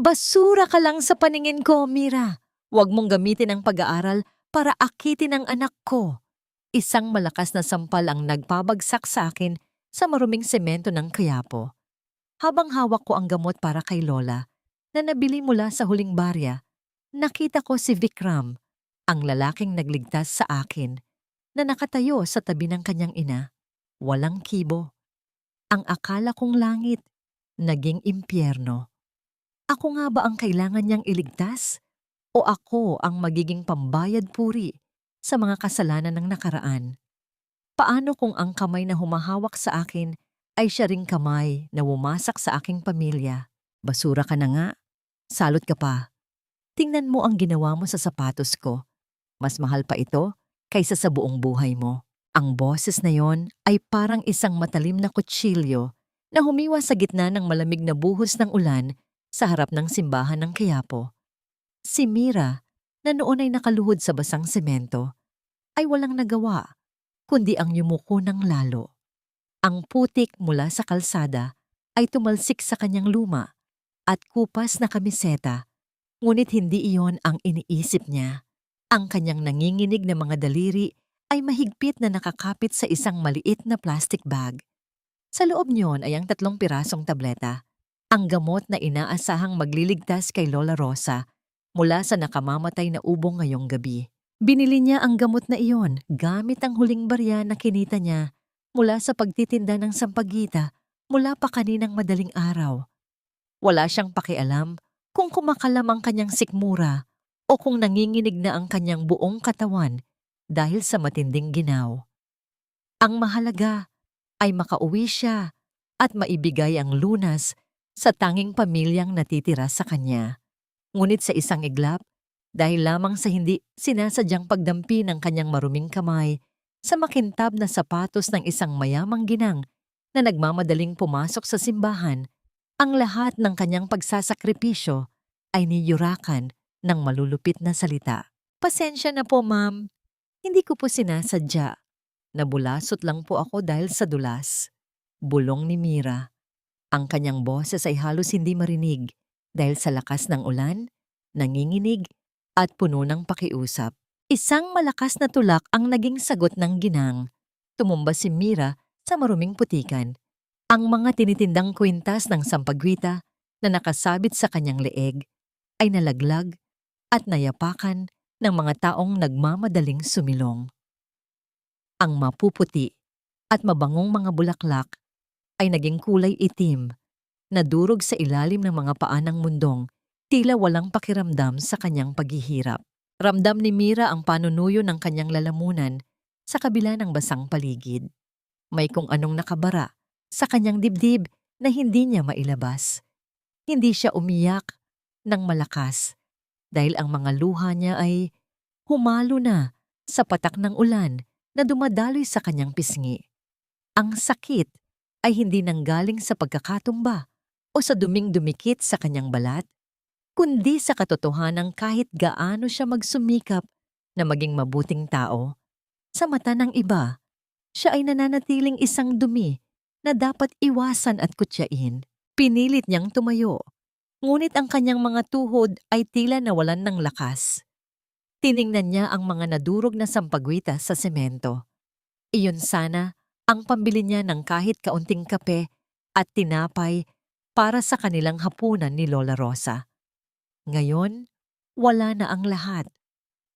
Basura ka lang sa paningin ko, Mira. Huwag mong gamitin ang pag-aaral para akitin ang anak ko. Isang malakas na sampal ang nagpabagsak sa akin sa maruming semento ng Quiapo. Habang hawak ko ang gamot para kay Lola na nabili mula sa huling barya, nakita ko si Vikram, ang lalaking nagligtas sa akin, na nakatayo sa tabi ng kanyang ina. Walang kibo. Ang akala kong langit, naging impyerno. Ako nga ba ang kailangan niyang iligtas? O ako ang magiging pambayad puri sa mga kasalanan ng nakaraan? Paano kung ang kamay na humahawak sa akin ay siya ring kamay na wumasak sa aking pamilya? Basura ka na nga. Salot ka pa. Tingnan mo ang ginawa mo sa sapatos ko. Mas mahal pa ito kaysa sa buong buhay mo. Ang boses na yon ay parang isang matalim na kutsilyo na humiwa sa gitna ng malamig na buhos ng ulan sa harap ng simbahan ng Quiapo. Si Mira, na noon ay nakaluhod sa basang semento, ay walang nagawa, kundi ang yumuko ng lalo. Ang putik mula sa kalsada ay tumalsik sa kanyang luma at kupas na kamiseta, ngunit hindi iyon ang iniisip niya. Ang kanyang nanginginig na mga daliri ay mahigpit na nakakapit sa isang maliit na plastic bag. Sa loob niyon ay ang 3 pirasong tableta, ang gamot na inaasahang magliligtas kay Lola Rosa mula sa nakamamatay na ubong ngayong gabi. Binili niya ang gamot na iyon gamit ang huling barya na kinita niya mula sa pagtitinda ng sampagita mula pa kaninang madaling araw. Wala siyang pakialam kung kumakalam ang kanyang sikmura o kung nanginginig na ang kanyang buong katawan dahil sa matinding ginaw. Ang mahalaga ay makauwi siya at maibigay ang lunas sa tanging pamilyang natitira sa kanya. Ngunit sa isang iglap, dahil lamang sa hindi sinasadyang pagdampi ng kanyang maruming kamay sa makintab na sapatos ng isang mayamang ginang na nagmamadaling pumasok sa simbahan, ang lahat ng kanyang pagsasakripisyo ay niyurakan ng malulupit na salita. Pasensya na po, ma'am. Hindi ko po sinasadya. Nabulasot lang po ako dahil sa dulas. Bulong ni Mira. Ang kanyang boses ay halos hindi marinig dahil sa lakas ng ulan, nanginginig at puno ng pakiusap. Isang malakas na tulak ang naging sagot ng ginang. Tumumba si Mira sa maruming putikan. Ang mga tinitindang kwintas ng sampagwita na nakasabit sa kanyang leeg ay nalaglag at nayapakan ng mga taong nagmamadaling sumilong. Ang mapuputi at mabangong mga bulaklak ay naging kulay itim, nadurog sa ilalim ng mga paa ng mundong, tila walang pakiramdam sa kanyang paghihirap. Ramdam ni Mira ang panunuyo ng kanyang lalamunan sa kabila ng basang paligid. May kung anong nakabara sa kanyang dibdib na hindi niya mailabas. Hindi siya umiyak ng malakas dahil ang mga luha niya ay humalo na sa patak ng ulan na dumadaloy sa kanyang pisngi. Ang sakit ay hindi nanggaling sa pagkakatumba o sa duming dumikit sa kanyang balat, kundi sa katotohanang kahit gaano siya magsumikap na maging mabuting tao, sa mata ng iba, siya ay nananatiling isang dumi na dapat iwasan at kutyain. Pinilit niyang tumayo, ngunit ang kanyang mga tuhod ay tila nawalan ng lakas. Tiningnan niya ang mga nadurog na sampagwita sa semento. Iyon sana ang pambili niya ng kahit kaunting kape at tinapay para sa kanilang hapunan ni Lola Rosa. Ngayon, wala na ang lahat.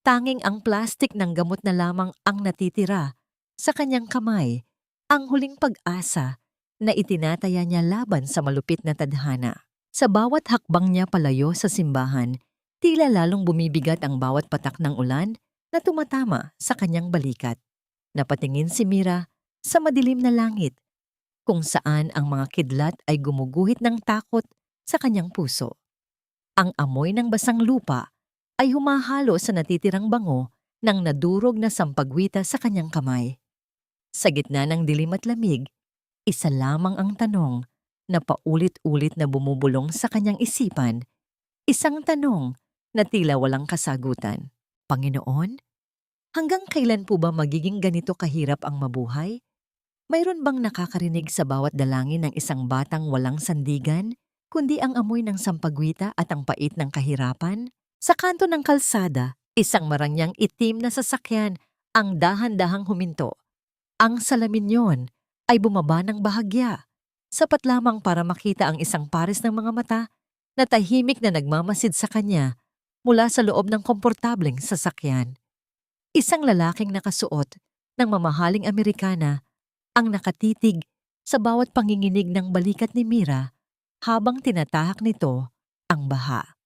Tanging ang plastik ng gamot na lamang ang natitira sa kanyang kamay, ang huling pag-asa na itinataya niya laban sa malupit na tadhana. Sa bawat hakbang niya palayo sa simbahan, tila lalong bumibigat ang bawat patak ng ulan na tumatama sa kanyang balikat. Napatingin si Mira sa madilim na langit, kung saan ang mga kidlat ay gumuguhit ng takot sa kanyang puso. Ang amoy ng basang lupa ay humahalo sa natitirang bango ng nadurog na sampagwita sa kanyang kamay. Sa gitna ng dilim at lamig, isa lamang ang tanong na paulit-ulit na bumubulong sa kanyang isipan, isang tanong na tila walang kasagutan. Panginoon, hanggang kailan po ba magiging ganito kahirap ang mabuhay? Mayroon bang nakakarinig sa bawat dalangin ng isang batang walang sandigan kundi ang amoy ng sampagwita at ang pait ng kahirapan. Sa kanto ng kalsada, isang marangyang itim na sasakyan ang dahan-dahang huminto. Ang salamin yon ay bumaba ng bahagya, sapat lamang para makita ang isang pares ng mga mata na tahimik na nagmamasid sa kanya mula sa loob ng komportableng sasakyan. Isang lalaking nakasuot ng mamahaling Amerikana ang nakatitig sa bawat panginginig ng balikat ni Mira habang tinatahak nito ang baha.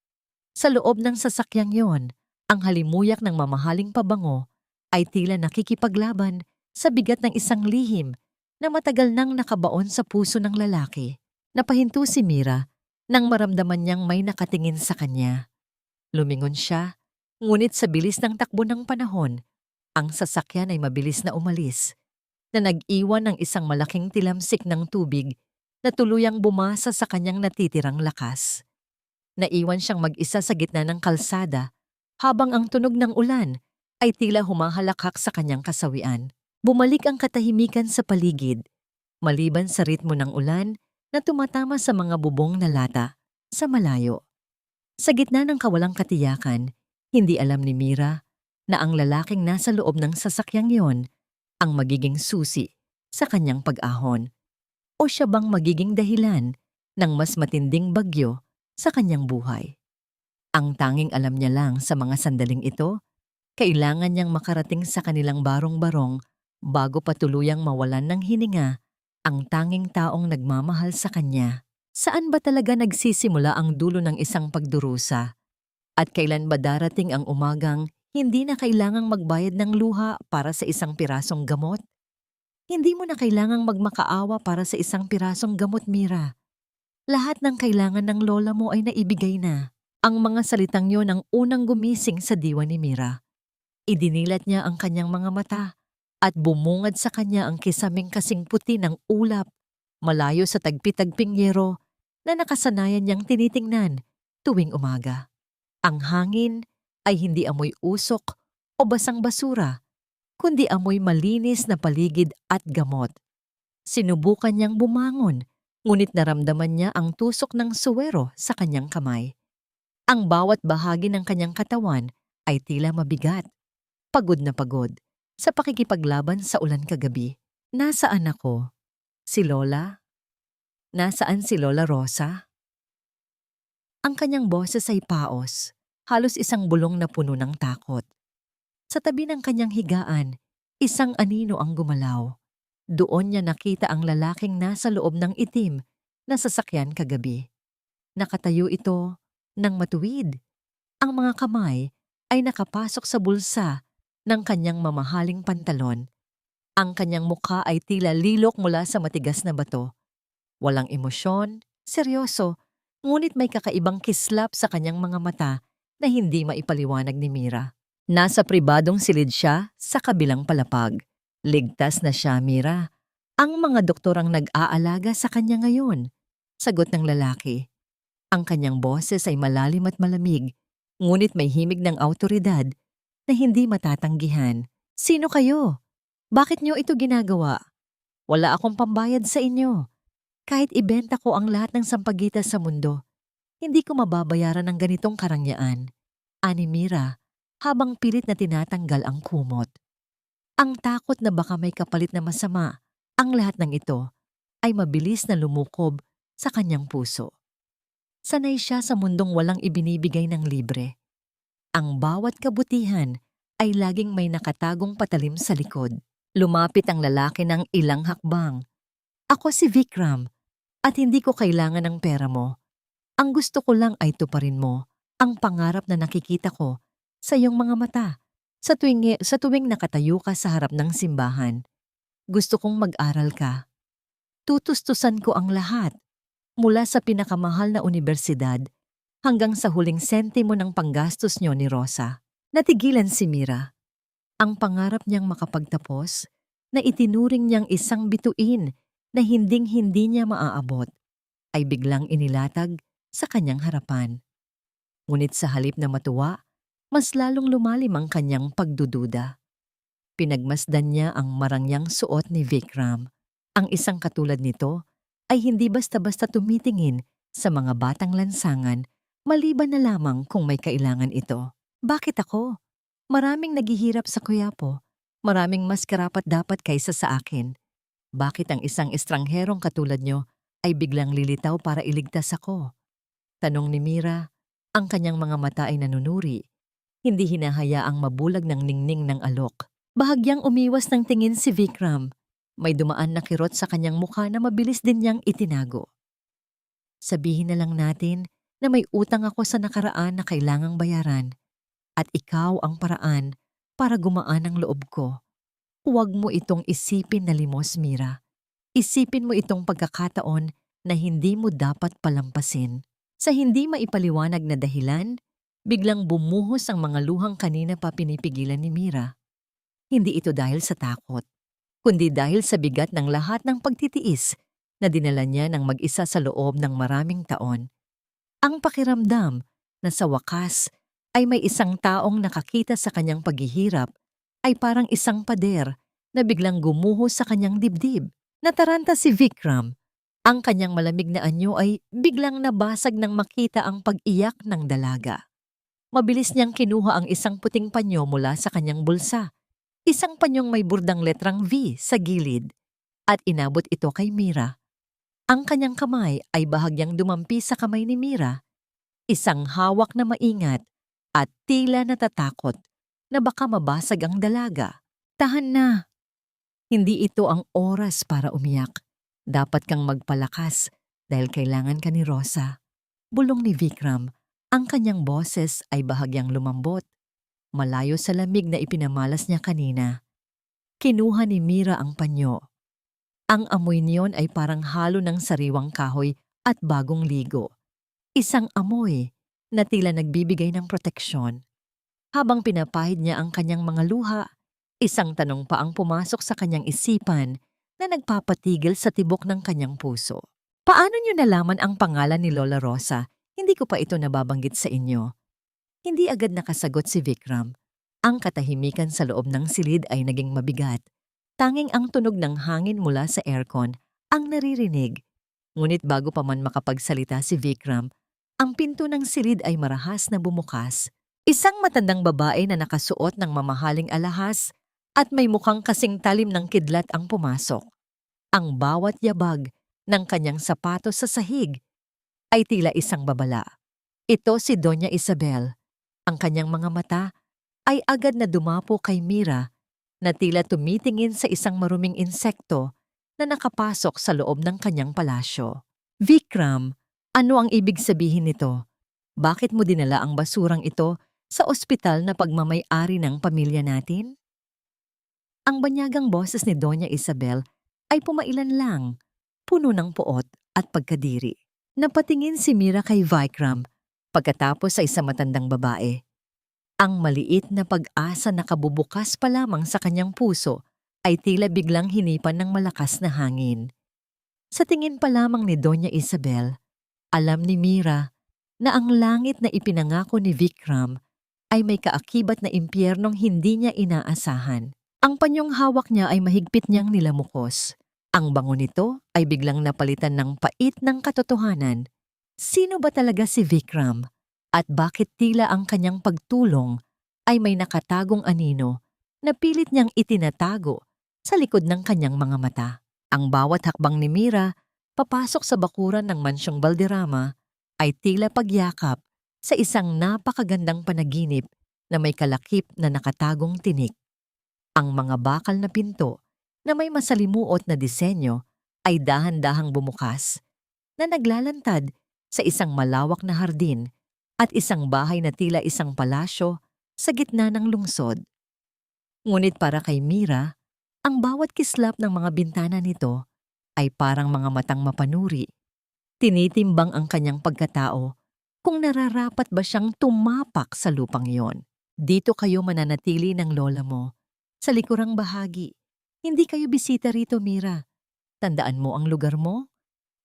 Sa loob ng sasakyang yon, ang halimuyak ng mamahaling pabango ay tila nakikipaglaban sa bigat ng isang lihim na matagal nang nakabaon sa puso ng lalaki. Napahinto si Mira nang maramdaman niyang may nakatingin sa kanya. Lumingon siya, ngunit sa bilis ng takbo ng panahon, ang sasakyan ay mabilis na umalis, na nag-iwan ng isang malaking tilamsik ng tubig na tuluyang bumasa sa kanyang natitirang lakas. Naiwan siyang mag-isa sa gitna ng kalsada habang ang tunog ng ulan ay tila humahalakhak sa kanyang kasawian. Bumalik ang katahimikan sa paligid, maliban sa ritmo ng ulan na tumatama sa mga bubong na lata sa malayo. Sa gitna ng kawalang katiyakan, hindi alam ni Mira na ang lalaking nasa loob ng sasakyang yon ang magiging susi sa kanyang pag-ahon. O siya bang magiging dahilan ng mas matinding bagyo sa kanyang buhay? Ang tanging alam niya lang sa mga sandaling ito, kailangan niyang makarating sa kanilang barong-barong bago pa tuluyang mawalan ng hininga ang tanging taong nagmamahal sa kanya. Saan ba talaga nagsisimula ang dulo ng isang pagdurusa? At kailan ba darating ang umagang hindi na kailangang magbayad ng luha para sa isang pirasong gamot? Hindi mo na kailangang magmakaawa para sa isang pirasong gamot, Mira. Lahat ng kailangan ng lola mo ay naibigay na. Ang mga salitang yon ang unang gumising sa diwa ni Mira. Idinilat niya ang kanyang mga mata at bumungad sa kanya ang kisaming kasing puti ng ulap, malayo sa tagpi-tagping yero na nakasanayan niyang tinitingnan tuwing umaga. Ang hangin ay hindi amoy usok o basang basura, kundi amoy malinis na paligid at gamot. Sinubukan niyang bumangon, ngunit naramdaman niya ang tusok ng suwero sa kanyang kamay. Ang bawat bahagi ng kanyang katawan ay tila mabigat, pagod na pagod, sa pakikipaglaban sa ulan kagabi. Nasaan ako? Si Lola? Nasaan si Lola Rosa? Ang kanyang boses ay paos, halos isang bulong na puno ng takot. Sa tabi ng kanyang higaan, isang anino ang gumalaw. Doon niya nakita ang lalaking nasa loob ng itim na sasakyan kagabi. Nakatayo ito ng matuwid. Ang mga kamay ay nakapasok sa bulsa ng kanyang mamahaling pantalon. Ang kanyang mukha ay tila lilok mula sa matigas na bato. Walang emosyon, seryoso, ngunit may kakaibang kislap sa kanyang mga mata na hindi maipaliwanag ni Mira. Nasa pribadong silid siya sa kabilang palapag. Ligtas na siya, Mira. Ang mga doktor ang nag-aalaga sa kanya ngayon. Sagot ng lalaki. Ang kanyang boses ay malalim at malamig, ngunit may himig ng awtoridad na hindi matatanggihan. Sino kayo? Bakit niyo ito ginagawa? Wala akong pambayad sa inyo. Kahit ibenta ko ang lahat ng sampagitas sa mundo, hindi ko mababayaran ng ganitong karangyaan. Ani Mira, habang pilit na tinatanggal ang kumot. Ang takot na baka may kapalit na masama, ang lahat ng ito ay mabilis na lumukob sa kanyang puso. Sanay siya sa mundong walang ibinibigay ng libre. Ang bawat kabutihan ay laging may nakatagong patalim sa likod. Lumapit ang lalaki ng ilang hakbang. Ako si Vikram at hindi ko kailangan ng pera mo. Ang gusto ko lang ay tuparin mo ang pangarap na nakikita ko sa iyong mga mata sa tuwing nakatayo ka sa harap ng simbahan. Gusto kong mag-aral ka. Tutustusan ko ang lahat, mula sa pinakamahal na universidad hanggang sa huling sentimo ng panggastos niyo ni Rosa. Natigilan si Mira. Ang pangarap niyang makapagtapos na itinuring niyang isang bituin na hinding-hindi niya maaabot ay biglang inilatag sa kanyang harapan. Ngunit sa halip na matuwa, mas lalong lumalim ang kanyang pagdududa. Pinagmasdan niya ang marangyang suot ni Vikram. Ang isang katulad nito ay hindi basta-basta tumitingin Sa mga batang lansangan, maliban na lamang kung may kailangan ito. Bakit ako? Maraming naghihirap sa Quiapo. Maraming mas karapat-dapat kaysa sa akin. Bakit ang isang estrangherong katulad nyo ay biglang lilitaw para iligtas ako? Tanong ni Mira. Ang kanyang mga mata ay nanunuri. Hindi hinahayaang mabulag ng ningning ng alok. Bahagyang umiwas ng tingin si Vikram. May dumaan na kirot sa kanyang mukha na mabilis din niyang itinago. Sabihin na lang natin na may utang ako sa nakaraan na kailangang bayaran at ikaw ang paraan para gumaan ang loob ko. Huwag mo itong isipin na limos, Mira. Isipin mo itong pagkakataon na hindi mo dapat palampasin. Sa hindi maipaliwanag na dahilan, biglang bumuhos ang mga luhang kanina pa pinipigilan ni Mira. Hindi ito dahil sa takot, kundi dahil sa bigat ng lahat ng pagtitiis na dinala niya ng mag-isa sa loob ng maraming taon. Ang pakiramdam na sa wakas ay may isang taong nakakita sa kanyang paghihirap ay parang isang pader na biglang gumuhos sa kanyang dibdib. Nataranta si Vikram. Ang kanyang malamig na anyo ay biglang nabasag nang makita ang pag-iyak ng dalaga. Mabilis niyang kinuha ang isang puting panyo mula sa kanyang bulsa. Isang panyong may burdang letrang V sa gilid at inabot ito kay Mira. Ang kanyang kamay ay bahagyang dumampi sa kamay ni Mira. Isang hawak na maingat at tila natatakot na baka mabasag ang dalaga. Tahan na. Hindi ito ang oras para umiyak. Dapat kang magpalakas dahil kailangan ka ni Rosa. Bulong ni Vikram. Ang kanyang boses ay bahagyang lumambot. Malayo sa lamig na ipinamalas niya kanina. Kinuha ni Mira ang panyo. Ang amoy niyon ay parang halo ng sariwang kahoy at bagong ligo. Isang amoy na tila nagbibigay ng proteksyon. Habang pinapahid niya ang kanyang mga luha, isang tanong pa ang pumasok sa kanyang isipan na nagpapatigil sa tibok ng kanyang puso. Paano niyo nalaman ang pangalan ni Lola Rosa? Hindi ko pa ito nababanggit sa inyo. Hindi agad nakasagot si Vikram. Ang katahimikan sa loob ng silid ay naging mabigat. Tanging ang tunog ng hangin mula sa aircon ang naririnig. Ngunit bago pa man makapagsalita si Vikram, ang pinto ng silid ay marahas na bumukas. Isang matandang babae na nakasuot ng mamahaling alahas at may mukhang kasing talim ng kidlat ang pumasok. Ang bawat yabag ng kanyang sapatos sa sahig ay tila isang babala. Ito si Doña Isabel. Ang kanyang mga mata ay agad na dumapo kay Mira na tila tumitingin sa isang maruming insekto na nakapasok sa loob ng kanyang palasyo. Vikram, ano ang ibig sabihin nito? Bakit mo dinala ang basurang ito sa ospital na pagmamay-ari ng pamilya natin? Ang banyagang boses ni Doña Isabel ay pumailan lang, puno ng puot at pagkadiri. Napatingin si Mira kay Vikram pagkatapos sa isang matandang babae. Ang maliit na pag-asa na kabubukas pa lamang sa kanyang puso ay tila biglang hinipan ng malakas na hangin. Sa tingin pa lamang ni Doña Isabel, alam ni Mira na ang langit na ipinangako ni Vikram ay may kaakibat na impyernong hindi niya inaasahan. Ang panyong hawak niya ay mahigpit niyang nilamukos. Ang bango nito ay biglang napalitan ng pait ng katotohanan. Sino ba talaga si Vikram? At bakit tila ang kanyang pagtulong ay may nakatagong anino na pilit niyang itinatago sa likod ng kanyang mga mata? Ang bawat hakbang ni Mira papasok sa bakuran ng mansyong Valderrama ay tila pagyakap sa isang napakagandang panaginip na may kalakip na nakatagong tinik. Ang mga bakal na pinto na may masalimuot na disenyo ay dahan-dahang bumukas na naglalantad sa isang malawak na hardin at isang bahay na tila isang palasyo sa gitna ng lungsod. Ngunit para kay Mira, ang bawat kislap ng mga bintana nito ay parang mga matang mapanuri. Tinitimbang ang kanyang pagkatao kung nararapat ba siyang tumapak sa lupang iyon. Dito kayo mananatili ng lola mo, sa likurang bahagi. Hindi kayo bisita rito, Mira. Tandaan mo ang lugar mo?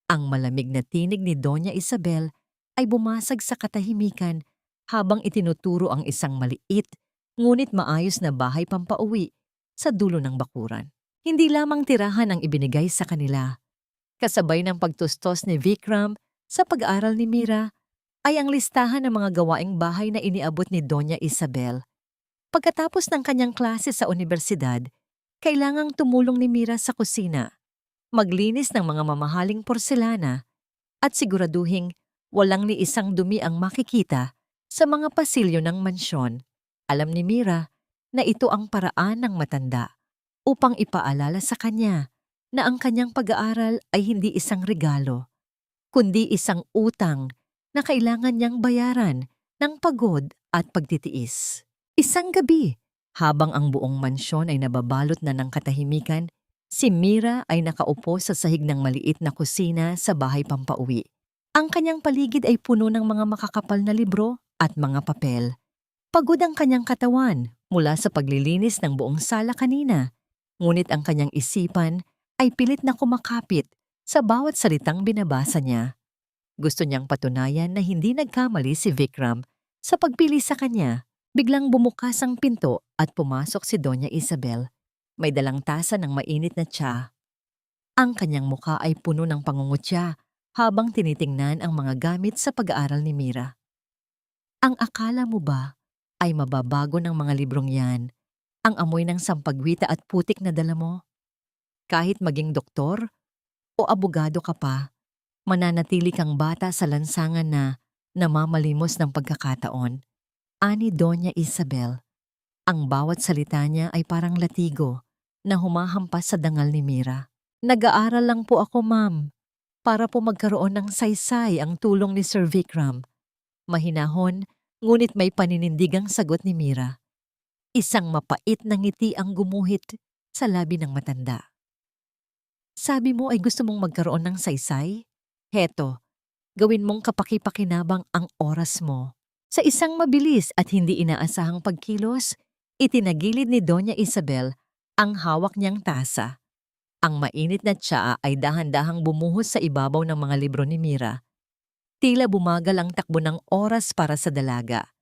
Ang malamig na tinig ni Doña Isabel ay bumasag sa katahimikan habang itinuturo ang isang maliit ngunit maayos na bahay pampauwi sa dulo ng bakuran. Hindi lamang tirahan ang ibinigay sa kanila. Kasabay ng pagtustos ni Vikram Sa pag-aaral ni Mira ay ang listahan ng mga gawaing bahay na iniabot ni Doña Isabel. Pagkatapos ng kanyang klase sa unibersidad, kailangang tumulong ni Mira sa kusina, maglinis ng mga mamahaling porselana at siguraduhing walang ni isang dumi ang makikita sa mga pasilyo ng mansyon. Alam ni Mira na ito ang paraan ng matanda upang ipaalala sa kanya na ang kanyang pag-aaral ay hindi isang regalo, kundi isang utang na kailangan niyang bayaran ng pagod at pagtitiis. Isang gabi, habang ang buong mansyon ay nababalot na ng katahimikan, si Mira ay nakaupo sa sahig ng maliit na kusina sa bahay pampauwi. Ang kanyang paligid ay puno ng mga makakapal na libro at mga papel. Pagod ang kanyang katawan mula sa paglilinis ng buong sala kanina, ngunit ang kanyang isipan ay pilit na kumakapit sa bawat salitang binabasa niya. Gusto niyang patunayan na hindi nagkamali si Vikram sa pagpili sa kanya. Biglang bumukas ang pinto at pumasok si Doña Isabel. May dalang tasa ng mainit na tsa. Ang kanyang muka ay puno ng pangungutya habang tinitingnan ang mga gamit sa pag-aaral ni Mira. Ang akala mo ba ay mababago ng mga librong yan ang amoy ng sampagwita at putik na dala mo? Kahit maging doktor o abogado ka pa, mananatili kang bata sa lansangan na namamalimos ng pagkakataon. Ani Doña Isabel. Ang bawat salita niya ay parang latigo na humahampas sa dangal ni Mira. Nag-aaral lang po ako, ma'am, para po magkaroon ng saysay ang tulong ni Sir Vikram. Mahinahon, ngunit may paninindigang sagot ni Mira. Isang mapait na ngiti ang gumuhit sa labi ng matanda. Sabi mo ay gusto mong magkaroon ng saysay? Heto, gawin mong kapaki-pakinabang ang oras mo. Sa isang mabilis at hindi inaasahang pagkilos, itinagilid ni Doña Isabel ang hawak niyang tasa. Ang mainit na tsaa ay dahan-dahang bumuhos sa ibabaw ng mga libro ni Mira. Tila bumagal ang takbo ng oras para sa dalaga.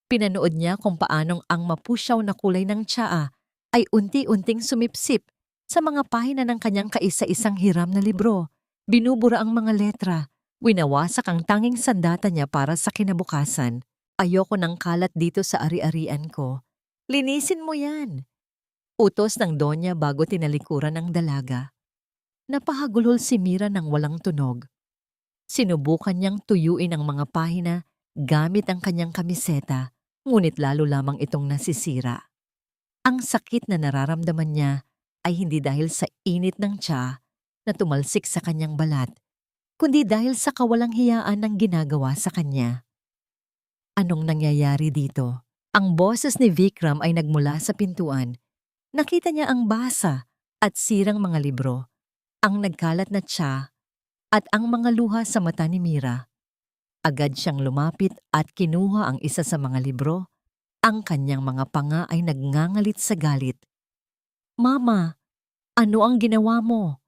Pinanood niya kung paanong ang mapusyaw na kulay ng tsaa ay unti-unting sumipsip sa mga pahina ng kanyang kaisa-isang hiram na libro. Binubura ang mga letra. Winawasak ang tanging sandata niya para sa kinabukasan. Ayoko ng kalat dito sa ari-arian ko. Linisin mo yan. Utos ng Donya bago tinalikuran ng dalaga. Napahagulhol si Mira ng walang tunog. Sinubukan niyang tuyuin ang mga pahina gamit ang kanyang kamiseta, ngunit lalo lamang itong nasisira. Ang sakit na nararamdaman niya ay hindi dahil sa init ng tsa na tumalsik sa kanyang balat, kundi dahil sa kawalang hiyaan ng ginagawa sa kanya. Anong nangyayari dito? Ang boses ni Vikram ay nagmula sa pintuan. Nakita niya ang basa at sirang mga libro, ang nagkalat na tsa at ang mga luha sa mata ni Mira. Agad siyang lumapit at kinuha ang isa sa mga libro. Ang kanyang mga panga ay nagngangalit sa galit. "Mama, ano ang ginawa mo?"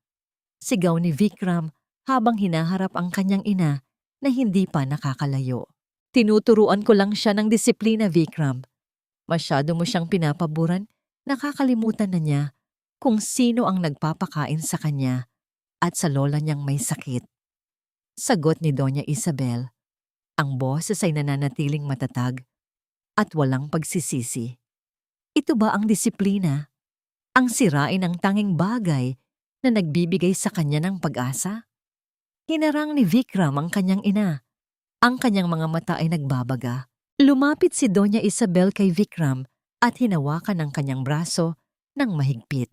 Sigaw ni Vikram habang hinaharap ang kanyang ina na hindi pa nakakalayo. "Tinuturuan ko lang siya ng disiplina, Vikram. Masyado mo siyang pinapaburan, nakakalimutan na niya kung sino ang nagpapakain sa kanya at sa lola niyang may sakit." Sagot ni Doña Isabel. Ang boses ay nananatiling matatag at walang pagsisisi. Ito ba ang disiplina? Ang sirain ang tanging bagay na nagbibigay sa kanya ng pag-asa? Hinarang ni Vikram ang kanyang ina. Ang kanyang mga mata ay nagbabaga. Lumapit si Doña Isabel kay Vikram at hinawakan ang kanyang braso ng mahigpit.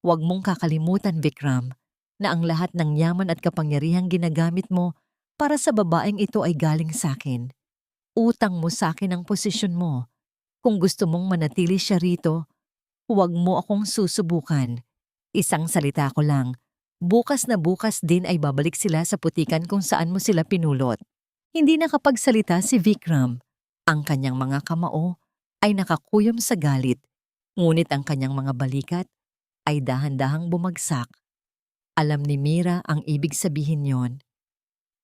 "Huwag mong kakalimutan, Vikram, na ang lahat ng yaman at kapangyarihang ginagamit mo para sa babaeng ito ay galing sa akin. Utang mo sa akin ang posisyon mo. Kung gusto mong manatili siya rito, huwag mo akong susubukan. Isang salita ko lang, bukas na bukas din ay babalik sila sa putikan kung saan mo sila pinulot." Hindi nakapagsalita si Vikram. Ang kanyang mga kamao ay nakakuyom sa galit, ngunit ang kanyang mga balikat ay dahan-dahang bumagsak. Alam ni Mira ang ibig sabihin yon.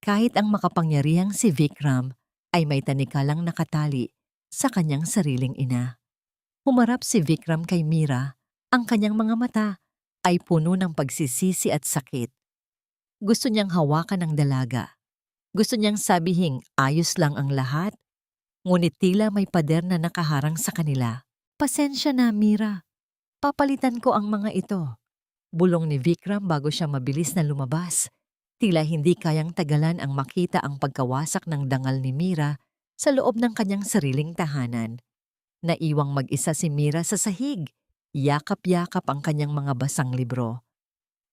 Kahit ang makapangyarihang si Vikram ay may tanikalang nakatali sa kanyang sariling ina. Humarap si Vikram kay Mira, ang kanyang mga mata ay puno ng pagsisisi at sakit. Gusto niyang hawakan ang dalaga, Gusto niyang sabihing ayos lang ang lahat, ngunit tila may pader na nakaharang sa kanila. Pasensya na, Mira. Papalitan ko ang mga ito. Bulong ni Vikram bago siya mabilis na lumabas. Tila hindi kayang tagalan ang makita ang pagkawasak ng dangal ni Mira sa loob ng kanyang sariling tahanan. Naiwang mag-isa si Mira sa sahig. Yakap-yakap ang kanyang mga basang libro.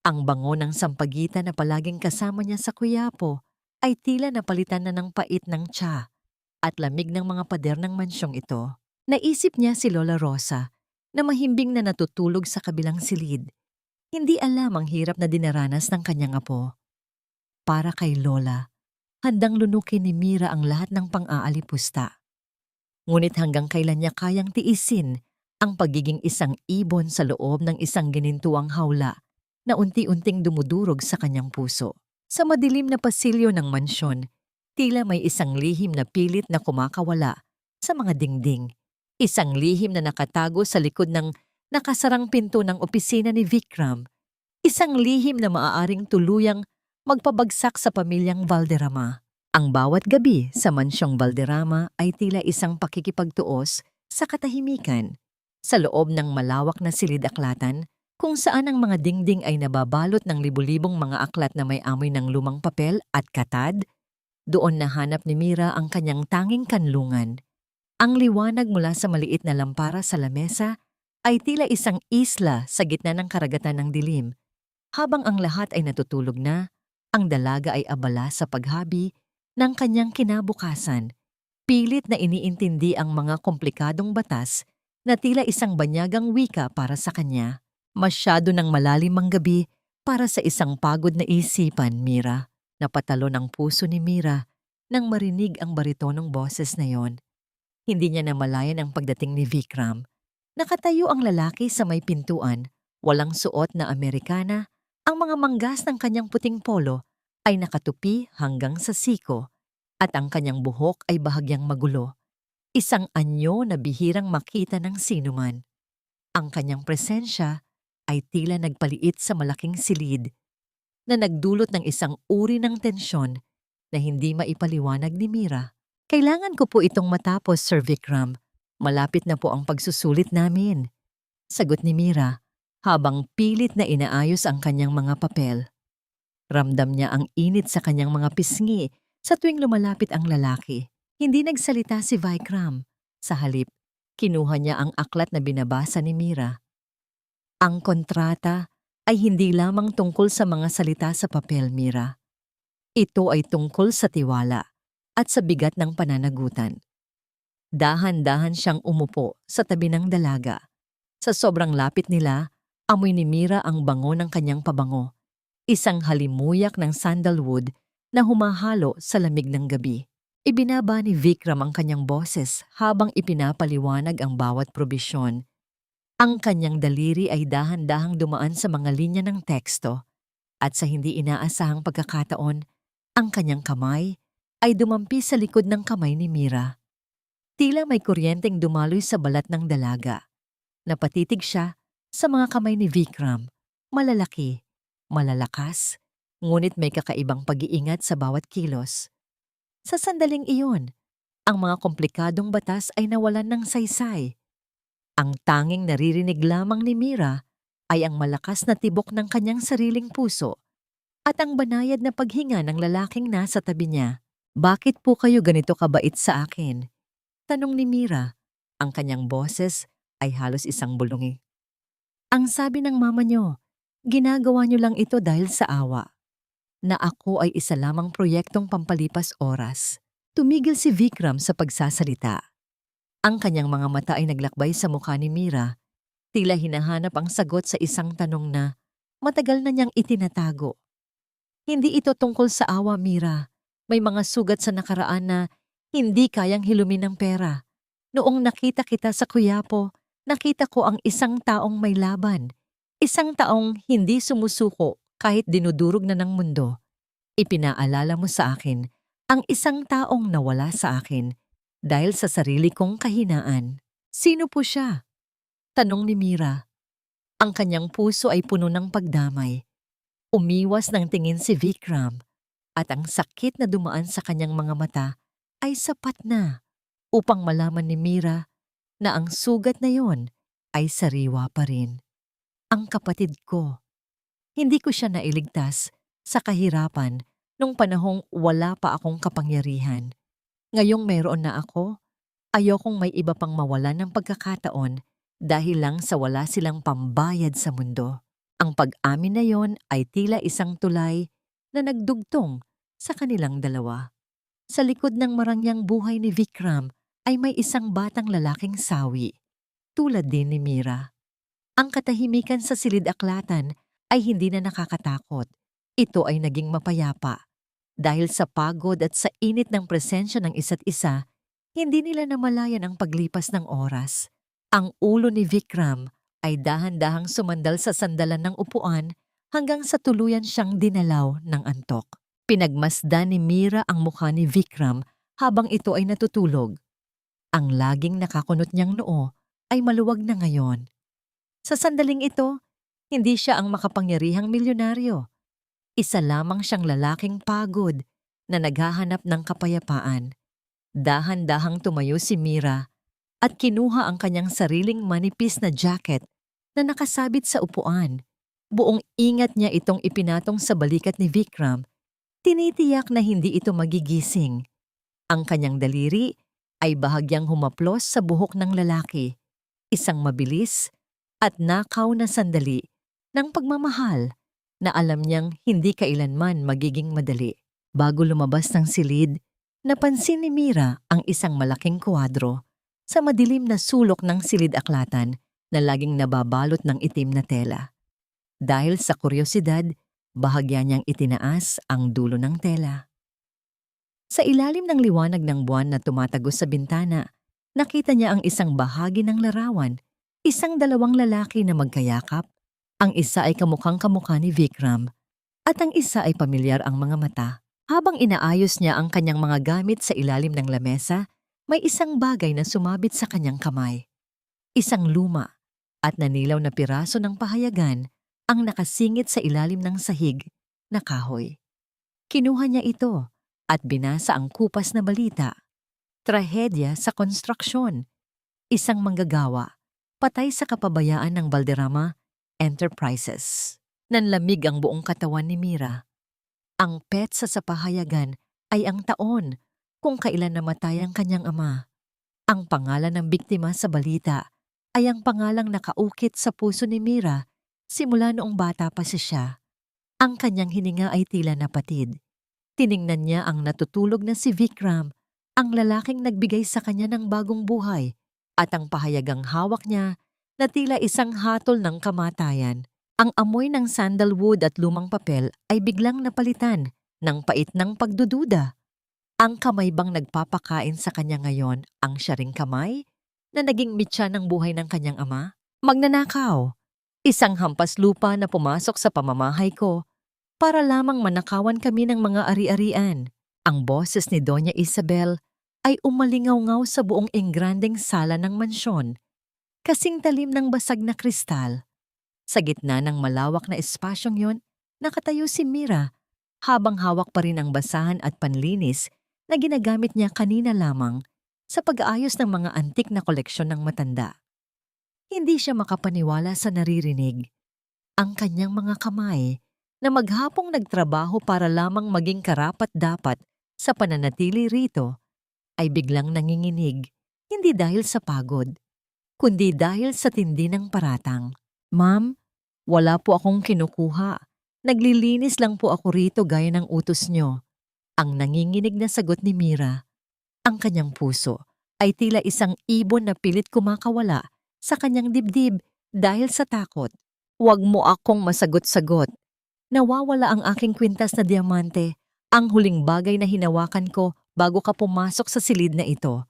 Ang bango ng sampagitan na palaging kasama niya sa kuyapo ay tila napalitan na ng pait ng tsa at lamig ng mga pader ng mansyong ito. Naisip niya si Lola Rosa na mahimbing na natutulog sa kabilang silid. Hindi alam ang hirap na dinaranas ng kanyang apo. Para kay Lola, handang lunukin ni Mira ang lahat ng pang-aalipusta. Ngunit hanggang kailan niya kayang tiisin ang pagiging isang ibon sa loob ng isang ginintuang hawla na unti-unting dumudurog sa kanyang puso. Sa madilim na pasilyo ng mansyon, tila may isang lihim na pilit na kumakawala sa mga dingding. Isang lihim na nakatago sa likod ng nakasarang pinto ng opisina ni Vikram. Isang lihim na maaaring tuluyang magpabagsak sa pamilyang Valderrama. Ang bawat gabi sa mansyong Valderrama ay tila isang pakikipagtuos sa katahimikan. Sa loob ng malawak na silid-aklatan, kung saan ang mga dingding ay nababalot ng libu-libong mga aklat na may amoy ng lumang papel at katad, doon nahanap ni Mira ang kanyang tanging kanlungan. Ang liwanag mula sa maliit na lampara sa lamesa ay tila isang isla sa gitna ng karagatan ng dilim. Habang ang lahat ay natutulog na, ang dalaga ay abala sa paghabi ng kanyang kinabukasan. Pilit na iniintindi ang mga komplikadong batas na tila isang banyagang wika para sa kanya. Masyado ng malalim ang gabi para sa isang pagod na isipan, Mira. Napatalon ang puso ni Mira nang marinig ang baritonong boses na yon. Hindi niya namalayan ang pagdating ni Vikram. Nakatayo ang lalaki sa may pintuan, walang suot na Amerikana. Ang mga manggas ng kanyang puting polo ay nakatupi hanggang sa siko at ang kanyang buhok ay bahagyang magulo. Isang anyo na bihirang makita ng sinuman. Ang kanyang presensya ay tila nagpaliit sa malaking silid na nagdulot ng isang uri ng tensyon na hindi maipaliwanag ni Mira. Kailangan ko po itong matapos, Sir Vikram. Malapit na po ang pagsusulit namin. Sagot ni Mira habang pilit na inaayos ang kanyang mga papel. Ramdam niya ang init sa kanyang mga pisngi sa tuwing lumalapit ang lalaki. Hindi nagsalita si Vikram. Sa halip, kinuha niya ang aklat na binabasa ni Mira. Ang kontrata ay hindi lamang tungkol sa mga salita sa papel, Mira. Ito ay tungkol sa tiwala at sa bigat ng pananagutan. Dahan-dahan siyang umupo sa tabi ng dalaga. Sa sobrang lapit nila, amoy ni Mira ang bango ng kanyang pabango. Isang halimuyak ng sandalwood na humahalo sa lamig ng gabi. Ibinaba ni Vikram ang kanyang boses habang ipinapaliwanag ang bawat probisyon. Ang kanyang daliri ay dahan-dahang dumaan sa mga linya ng teksto at sa hindi inaasahang pagkakataon, ang kanyang kamay ay dumampi sa likod ng kamay ni Mira. Tila may kuryenteng dumaloy sa balat ng dalaga. Napatitig siya sa mga kamay ni Vikram. Malalaki, malalakas, ngunit may kakaibang pag-iingat sa bawat kilos. Sa sandaling iyon, ang mga komplikadong batas ay nawalan ng saysay. Ang tanging naririnig lamang ni Mira ay ang malakas na tibok ng kanyang sariling puso at ang banayad na paghinga ng lalaking nasa tabi niya. Bakit po kayo ganito kabait sa akin? Tanong ni Mira. Ang kanyang boses ay halos isang bulungi. Ang sabi ng mama niyo, ginagawa niyo lang ito dahil sa awa. Na ako ay isa lamang proyektong pampalipas oras. Tumigil si Vikram sa pagsasalita. Ang kanyang mga mata ay naglakbay sa mukha ni Mira. Tila hinahanap ang sagot sa isang tanong na matagal na niyang itinatago. Hindi ito tungkol sa awa, Mira. May mga sugat sa nakaraan na hindi kayang hilumin ng pera. Noong nakita kita sa Quiapo, nakita ko ang isang taong may laban. Isang taong hindi sumusuko kahit dinudurog na ng mundo. Ipinaalala mo sa akin ang isang taong nawala sa akin dahil sa sarili kong kahinaan. Sino po siya? Tanong ni Mira. Ang kanyang puso ay puno ng pagdamay. Umiwas ng tingin si Vikram. at ang sakit na dumaan sa kanyang mga mata ay sapat na upang malaman ni Mira na ang sugat na yon ay sariwa pa rin. Ang kapatid ko, hindi ko siya nailigtas sa kahirapan nung panahong wala pa akong kapangyarihan. Ngayong mayroon na ako, ayokong may iba pang mawalan ng pagkakataon dahil lang sa wala silang pambayad sa mundo. Ang pag-amin na yon ay tila isang tulay na nagdugtong sa kanilang dalawa. Sa likod ng marangyang buhay ni Vikram ay may isang batang lalaking sawi, tulad din ni Mira. Ang katahimikan sa silid-aklatan ay hindi na nakakatakot. Ito ay naging mapayapa. Dahil sa pagod at sa init ng presensya ng isa't isa, hindi nila namalayan ang paglipas ng oras. Ang ulo ni Vikram ay dahan-dahang sumandal sa sandalan ng upuan hanggang sa tuluyan siyang dinalaw ng antok. Pinagmasdan ni Mira ang mukha ni Vikram habang ito ay natutulog. Ang laging nakakunot niyang noo ay maluwag na ngayon. Sa sandaling ito, hindi siya ang makapangyarihang milyonaryo. Isa lamang siyang lalaking pagod na naghahanap ng kapayapaan. Dahan-dahang tumayo si Mira at kinuha ang kanyang sariling manipis na jacket na nakasabit sa upuan. Buong ingat niya itong ipinatong sa balikat ni Vikram. Tinitiyak na hindi ito magigising. Ang kanyang daliri ay bahagyang humaplos sa buhok ng lalaki. Isang mabilis at nakaw na sandali ng pagmamahal na alam niyang hindi kailanman magiging madali. Bago lumabas ng silid, napansin ni Mira ang isang malaking kuwadro sa madilim na sulok ng silid-aklatan na laging nababalot ng itim na tela. Dahil sa kuryosidad, bahagya niyang itinaas ang dulo ng tela. Sa ilalim ng liwanag ng buwan na tumatagos sa bintana, nakita niya ang isang bahagi ng larawan, isang dalawang lalaki na magkayakap. Ang isa ay kamukhang-kamukha ni Vikram at ang isa ay pamilyar ang mga mata. Habang inaayos niya ang kanyang mga gamit sa ilalim ng lamesa, may isang bagay na sumabit sa kanyang kamay. Isang luma at nanilaw na piraso ng pahayagan ang nakasingit sa ilalim ng sahig na kahoy. Kinuha niya ito at binasa ang kupas na balita. Trahedya sa konstruksyon. Isang manggagawa patay sa kapabayaan ng Valderrama Enterprises. Nanlamig ang buong katawan ni Mira. Ang petsa sa pahayagan ay ang taon kung kailan namatay ang kanyang ama. Ang pangalan ng biktima sa balita ay ang pangalang nakaukit sa puso ni Mira simula noong bata pa siya. Ang kanyang hininga ay tila napatid. Tiningnan niya ang natutulog na si Vikram, ang lalaking nagbigay sa kanya ng bagong buhay, at ang pahayagang hawak niya na tila isang hatol ng kamatayan. Ang amoy ng sandalwood at lumang papel ay biglang napalitan ng pait ng pagdududa. Ang kamay bang nagpapakain sa kanya ngayon ang siya ring kamay na naging mitya ng buhay ng kanyang ama? Magnanakaw. Isang hampas lupa na pumasok sa pamamahay ko para lamang manakawan kami ng mga ari-arian. Ang boses ni Doña Isabel ay umalingaw-ngaw sa buong engrandeng sala ng mansyon. Kasing talim ng basag na kristal. Sa gitna ng malawak na espasyong yon, nakatayo si Mira habang hawak pa rin ang basahan at panlinis na ginagamit niya kanina lamang sa pag-aayos ng mga antik na koleksyon ng matanda. Hindi siya makapaniwala sa naririnig. Ang kanyang mga kamay na maghapong nagtrabaho para lamang maging karapat-dapat sa pananatili rito ay biglang nanginginig, hindi dahil sa pagod, kundi dahil sa tindi ng paratang. Ma'am, wala po akong kinukuha. Naglilinis lang po ako rito gaya ng utos nyo. Ang nanginginig na sagot ni Mira. Ang kanyang puso ay tila isang ibon na pilit kumakawala sa kanyang dibdib dahil sa takot. Huwag mo akong masagot-sagot. Nawawala ang aking kwintas na diamante, ang huling bagay na hinawakan ko bago ka pumasok sa silid na ito.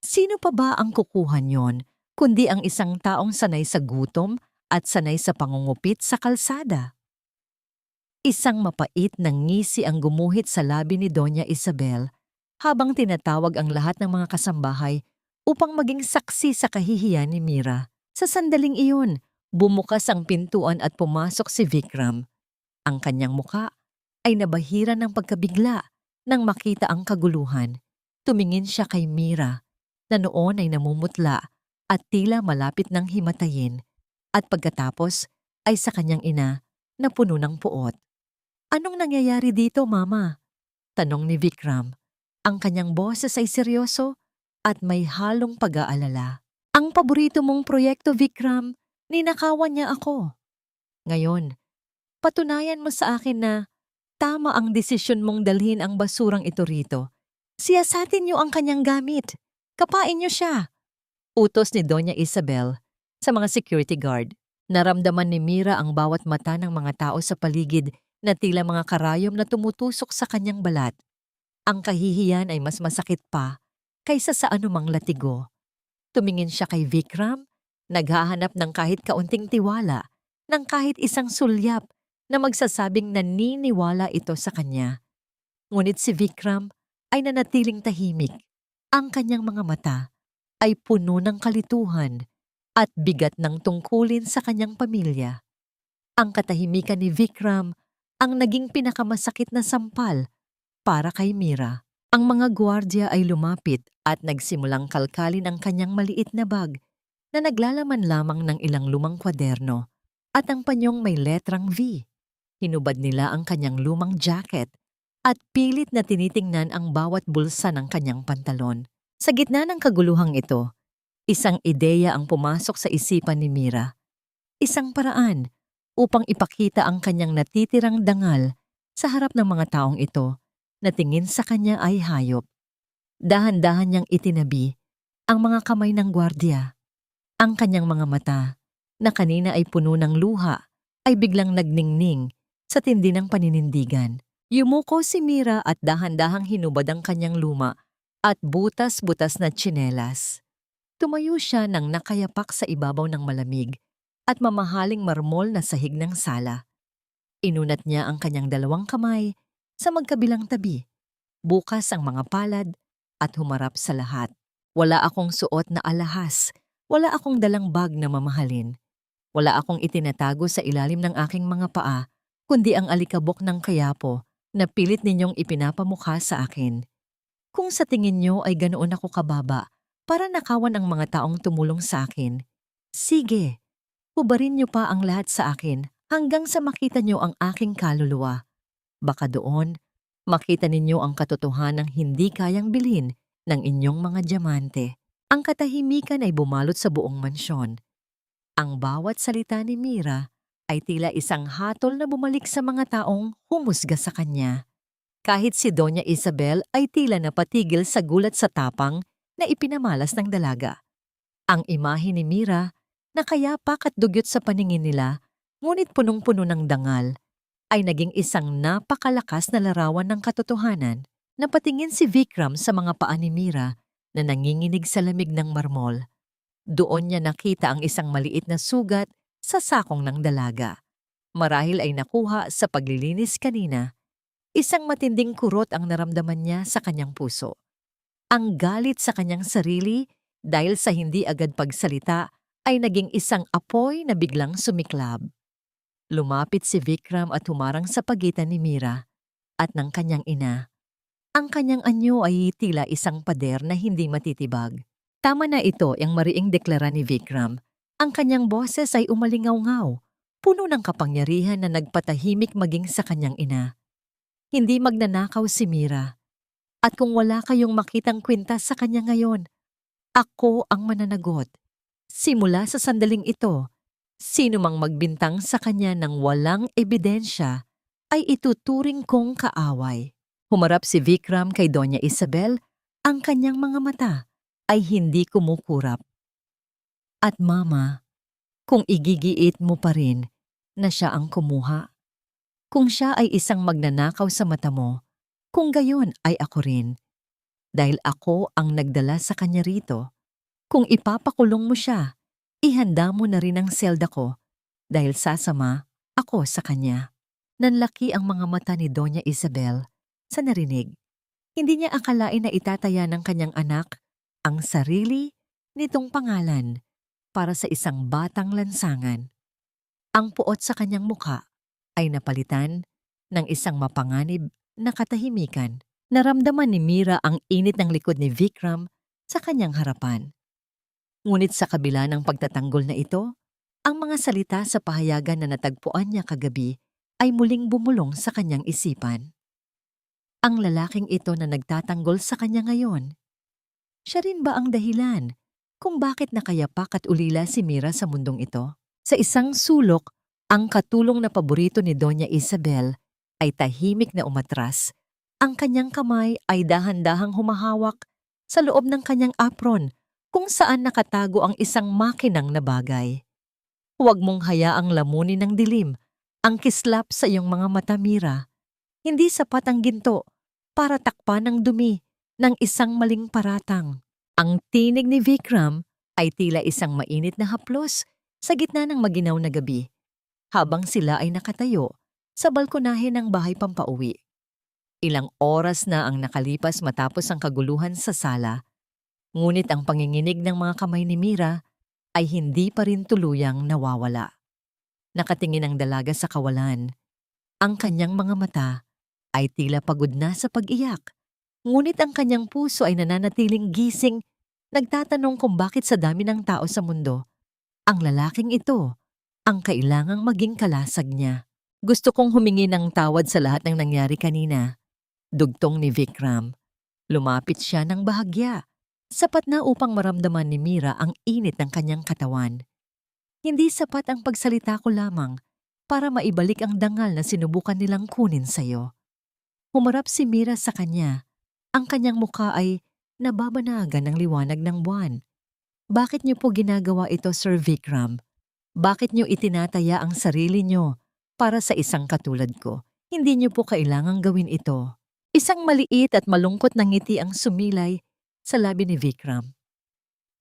Sino pa ba ang kukuha niyon, kundi ang isang taong sanay sa gutom at sanay sa pangungupit sa kalsada? Isang mapait na ngisi ang gumuhit sa labi ni Doña Isabel habang tinatawag ang lahat ng mga kasambahay upang maging saksi sa kahihiyan ni Mira. Sa sandaling iyon, bumukas ang pintuan at pumasok si Vikram. Ang kanyang muka ay nabahira ng pagkabigla nang makita ang kaguluhan. Tumingin siya kay Mira na noon ay namumutla at tila malapit ng himatayin, at pagkatapos ay sa kanyang ina na puno ng puot. "Anong nangyayari dito, Mama?" tanong ni Vikram. Ang kanyang boses ay seryoso at may halong pag-aalala. "Ang paborito mong proyekto, Vikram, ninakawan niya ako. Ngayon, patunayan mo sa akin na tama ang desisyon mong dalhin ang basurang ito rito. Siyasatin niyo ang kanyang gamit. Kapain niyo siya." Utos ni Doña Isabel sa mga security guard. Naramdaman ni Mira ang bawat mata ng mga tao sa paligid na tila mga karayom na tumutusok sa kanyang balat. Ang kahihiyan ay mas masakit pa kaysa sa anumang latigo. Tumingin siya kay Vikram, naghahanap ng kahit kaunting tiwala, ng kahit isang sulyap na magsasabing naniniwala ito sa kanya. Ngunit si Vikram ay nanatiling tahimik. Ang kanyang mga mata ay puno ng kalituhan at bigat ng tungkulin sa kanyang pamilya. Ang katahimikan ni Vikram ang naging pinakamasakit na sampal para kay Mira. Ang mga gwardiya ay lumapit at nagsimulang kalkalin ang kanyang maliit na bag na naglalaman lamang ng ilang lumang kwaderno at ang panyong may letrang V. Hinubad nila ang kanyang lumang jacket at pilit na tinitingnan ang bawat bulsa ng kanyang pantalon. Sa gitna ng kaguluhang ito, isang ideya ang pumasok sa isipan ni Mira. Isang paraan upang ipakita ang kanyang natitirang dangal sa harap ng mga taong ito na tingin sa kanya ay hayop. Dahan-dahan niyang itinabi ang mga kamay ng gwardiya. Ang kanyang mga mata, na kanina ay puno ng luha, ay biglang nagningning sa tindi ng paninindigan. Yumuko si Mira at dahan-dahang hinubad ang kanyang luma at butas-butas na tsinelas. Tumayo siya nang nakayapak sa ibabaw ng malamig at mamahaling marmol na sahig ng sala. Inunat niya ang kanyang dalawang kamay sa magkabilang tabi, bukas ang mga palad at humarap sa lahat. "Wala akong suot na alahas, wala akong dalang bag na mamahalin. Wala akong itinatago sa ilalim ng aking mga paa, kundi ang alikabok ng kayapo na pilit ninyong ipinapamukha sa akin. Kung sa tingin niyo ay ganoon ako kababa para nakawan ang mga taong tumulong sa akin, sige, hubarin niyo pa ang lahat sa akin hanggang sa makita niyo ang aking kaluluwa. Baka doon, makita ninyo ang katotohanang hindi kayang bilhin ng inyong mga diamante." Ang katahimikan ay bumalot sa buong mansyon. Ang bawat salita ni Mira ay tila isang hatol na bumalik sa mga taong humusga sa kanya. Kahit si Doña Isabel ay tila napatigil sa gulat sa tapang na ipinamalas ng dalaga. Ang imahe ni Mira, nakayapak at dugyot sa paningin nila, ngunit punong-puno ng dangal, ay naging isang napakalakas na larawan ng katotohanan. Napatingin si Vikram sa mga paa ni Mira na nanginginig sa lamig ng marmol. Doon niya nakita ang isang maliit na sugat sa sakong ng dalaga. Marahil ay nakuha sa paglilinis kanina. Isang matinding kurot ang naramdaman niya sa kanyang puso. Ang galit sa kanyang sarili dahil sa hindi agad pagsalita ay naging isang apoy na biglang sumiklab. Lumapit si Vikram at humarang sa pagitan ni Mira at ng kanyang ina. Ang kanyang anyo ay tila isang pader na hindi matitibag. Tama na ito ang mariing deklara ni Vikram. Ang kanyang boses ay umalingaw-ngaw, puno ng kapangyarihan na nagpatahimik maging sa kanyang ina. Hindi magnanakaw si Mira. At kung wala kayong makitang kwintas sa kanya ngayon, ako ang mananagot. Simula sa sandaling ito, sino mang magbintang sa kanya ng walang ebidensya ay ituturing kong kaaway. Humarap si Vikram kay Doña Isabel, ang kanyang mga mata ay hindi kumukurap. "At Mama, kung igigiit mo pa rin na siya ang kumuha, kung siya ay isang magnanakaw sa mata mo, kung gayon ay ako rin. Dahil ako ang nagdala sa kanya rito. Kung ipapakulong mo siya, ihanda mo na rin ang selda ko dahil sasama ako sa kanya." Nanlaki ang mga mata ni Doña Isabel sa narinig. Hindi niya akalain na itataya ng kanyang anak ang sarili nitong pangalan para sa isang batang lansangan. Ang puot sa kanyang mukha ay napalitan ng isang mapanganib na katahimikan. Naramdaman ni Mira ang init ng likod ni Vikram sa kanyang harapan. Ngunit sa kabila ng pagtatanggol na ito, ang mga salita sa pahayagan na natagpuan niya kagabi ay muling bumulong sa kanyang isipan. Ang lalaking ito na nagtatanggol sa kanya ngayon, siya rin ba ang dahilan kung bakit nakayapak at ulila si Mira sa mundong ito? Sa isang sulok, ang katulong na paborito ni Doña Isabel ay tahimik na umatras. Ang kanyang kamay ay dahan-dahang humahawak sa loob ng kanyang apron kung saan nakatago ang isang makinang na bagay. Huwag mong hayaang lamunin ng dilim ang kislap sa iyong mga mata, Mira. Hindi sapat ang ginto para takpan ang dumi ng isang maling paratang. Ang tinig ni Vikram ay tila isang mainit na haplos sa gitna ng maginaw na gabi, habang sila ay nakatayo sa balkonahe ng bahay pampauwi. Ilang oras na ang nakalipas matapos ang kaguluhan sa sala, ngunit ang panginginig ng mga kamay ni Mira ay hindi pa rin tuluyang nawawala. Nakatingin ang dalaga sa kawalan. Ang kanyang mga mata ay tila pagod na sa pag-iyak, ngunit ang kanyang puso ay nananatiling gising, nagtatanong kung bakit sa dami ng tao sa mundo, ang lalaking ito ang kailangang maging kalasag niya. Gusto kong humingi ng tawad sa lahat ng nangyari kanina. Dugtong ni Vikram. Lumapit siya ng bahagya, sapat na upang maramdaman ni Mira ang init ng kanyang katawan. Hindi sapat ang pagsalita ko lamang para maibalik ang dangal na sinubukan nilang kunin sa'yo. Humarap si Mira sa kanya. Ang kanyang mukha ay nababanagan ng liwanag ng buwan. Bakit niyo po ginagawa ito, Sir Vikram? Bakit niyo itinataya ang sarili niyo para sa isang katulad ko? Hindi niyo po kailangang gawin ito. Isang maliit at malungkot na ngiti ang sumilay sa labi ni Vikram.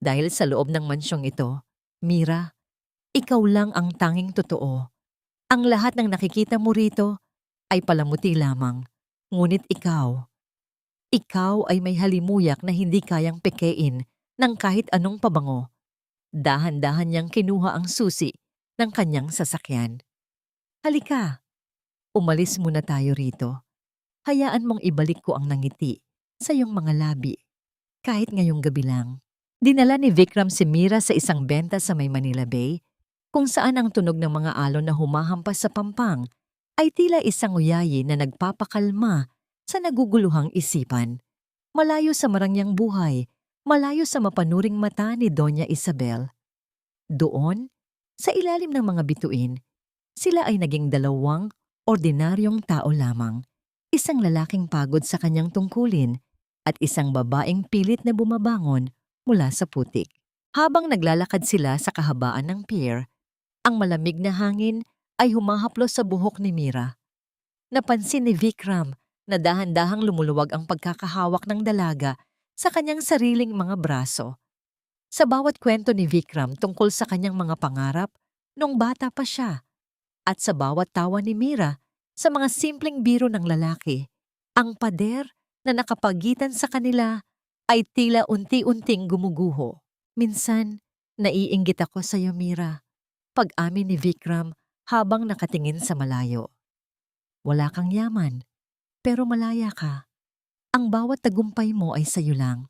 Dahil sa loob ng mansyong ito, Mira, ikaw lang ang tanging totoo. Ang lahat ng nakikita mo rito ay palamuti lamang. Ngunit ikaw ay may halimuyak na hindi kayang pekein ng kahit anong pabango. Dahan-dahan niyang kinuha ang susi ng kanyang sasakyan. Halika, umalis muna tayo rito. Hayaan mong ibalik ko ang nangiti sa iyong mga labi, kahit ngayong gabi lang. Dinala ni Vikram si Mira sa isang benta sa may Manila Bay, kung saan ang tunog ng mga alon na humahampas sa pampang ay tila isang uyayi na nagpapakalma sa naguguluhang isipan. Malayo sa marangyang buhay, malayo sa mapanuring mata ni Doña Isabel. Doon, sa ilalim ng mga bituin, sila ay naging dalawang ordinaryong tao lamang. Isang lalaking pagod sa kanyang tungkulin at isang babaeng pilit na bumabangon mula sa putik. Habang naglalakad sila sa kahabaan ng pier, ang malamig na hangin ay humahaplos sa buhok ni Mira. Napansin ni Vikram na dahan-dahang lumuluwag ang pagkakahawak ng dalaga sa kanyang sariling mga braso. Sa bawat kwento ni Vikram tungkol sa kanyang mga pangarap nung bata pa siya, at sa bawat tawa ni Mira sa mga simpleng biro ng lalaki, ang pader na nakapagitan sa kanila ay tila unti-unting gumuguho. Minsan, naiinggit ako sa iyo, Mira, pag-amin ni Vikram habang nakatingin sa malayo. Wala kang yaman, pero malaya ka. Ang bawat tagumpay mo ay sayo lang.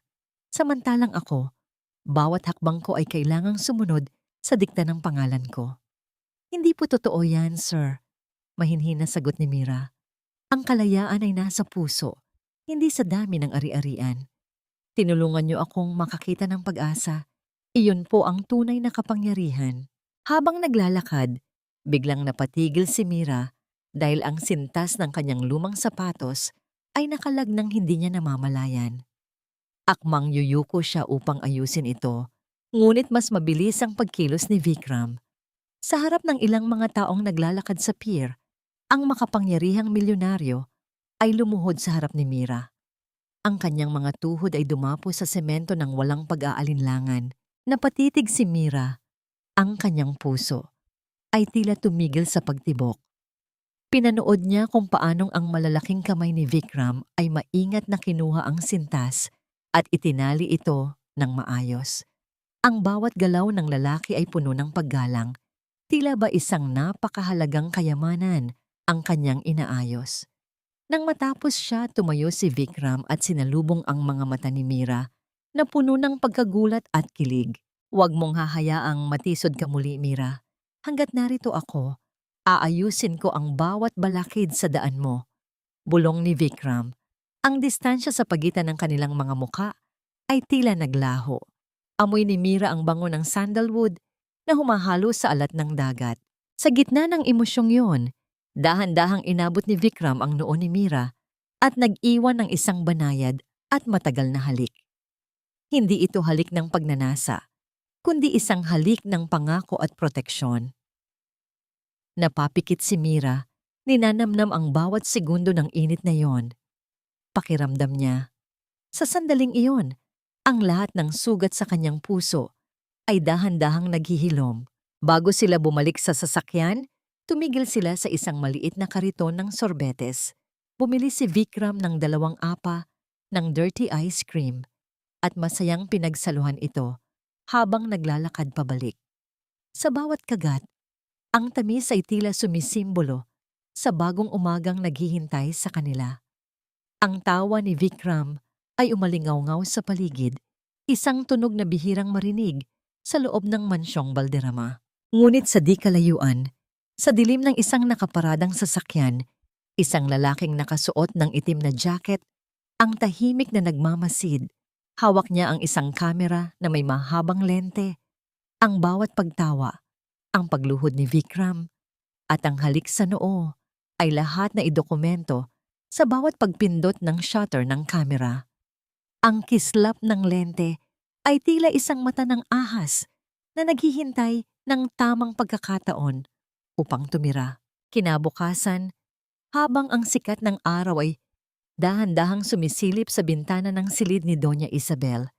Samantalang ako, bawat hakbang ko ay kailangang sumunod sa dikta ng pangalan ko. Hindi po totoo yan, sir. Mahinhin na sagot ni Mira. Ang kalayaan ay nasa puso, hindi sa dami ng ari-arian. Tinulungan niyo akong makakita ng pag-asa. Iyon po ang tunay na kapangyarihan. Habang naglalakad, biglang napatigil si Mira dahil ang sintas ng kanyang lumang sapatos ay nakalag ng hindi niya namamalayan. Akmang yuyuko siya upang ayusin ito, ngunit mas mabilis ang pagkilos ni Vikram. Sa harap ng ilang mga taong naglalakad sa pier, ang makapangyarihang milyonaryo ay lumuhod sa harap ni Mira. Ang kanyang mga tuhod ay dumapo sa semento ng walang pag-aalinlangan. Napatitig si Mira. Ang kanyang puso ay tila tumigil sa pagtibok. Pinanood niya kung paanong ang malalaking kamay ni Vikram ay maingat na kinuha ang sintas at itinali ito ng maayos. Ang bawat galaw ng lalaki ay puno ng paggalang. Tila ba isang napakahalagang kayamanan ang kanyang inaayos. Nang matapos siya, tumayo si Vikram at sinalubong ang mga mata ni Mira na puno ng pagkagulat at kilig. Huwag mong hahayaang matisod ka muli, Mira. Hanggat narito ako, aayusin ko ang bawat balakid sa daan mo. Bulong ni Vikram. Ang distansya sa pagitan ng kanilang mga muka ay tila naglaho. Amoy ni Mira ang bango ng sandalwood na humahalo sa alat ng dagat. Sa gitna ng emosyong yon, dahan-dahang inabot ni Vikram ang noo ni Mira at nag-iwan ng isang banayad at matagal na halik. Hindi ito halik ng pagnanasa, kundi isang halik ng pangako at proteksyon. Napapikit si Mira, ninanamnam ang bawat segundo ng init na yon. Pakiramdam niya. Sa sandaling iyon, ang lahat ng sugat sa kanyang puso ay dahan-dahang naghihilom. Bago sila bumalik sa sasakyan, tumigil sila sa isang maliit na kariton ng sorbetes. Bumili si Vikram ng 2 apa ng dirty ice cream at masayang pinagsaluhan ito habang naglalakad pabalik. Sa bawat kagat, ang tamis ay tila sumisimbolo sa bagong umagang naghihintay sa kanila. Ang tawa ni Vikram ay umalingaw-ngaw sa paligid, isang tunog na bihirang marinig sa loob ng mansyong Balderrama. Ngunit sa di kalayuan, sa dilim ng isang nakaparadang sasakyan, isang lalaking nakasuot ng itim na jacket, ang tahimik na nagmamasid. Hawak niya ang isang kamera na may mahabang lente. Ang bawat pagtawa, ang pagluhod ni Vikram, at ang halik sa noo ay lahat na idokumento sa bawat pagpindot ng shutter ng kamera. Ang kislap ng lente ay tila isang mata ng ahas na naghihintay ng tamang pagkakataon upang tumira. Kinabukasan, habang ang sikat ng araw ay dahan-dahang sumisilip sa bintana ng silid ni Doña Isabel,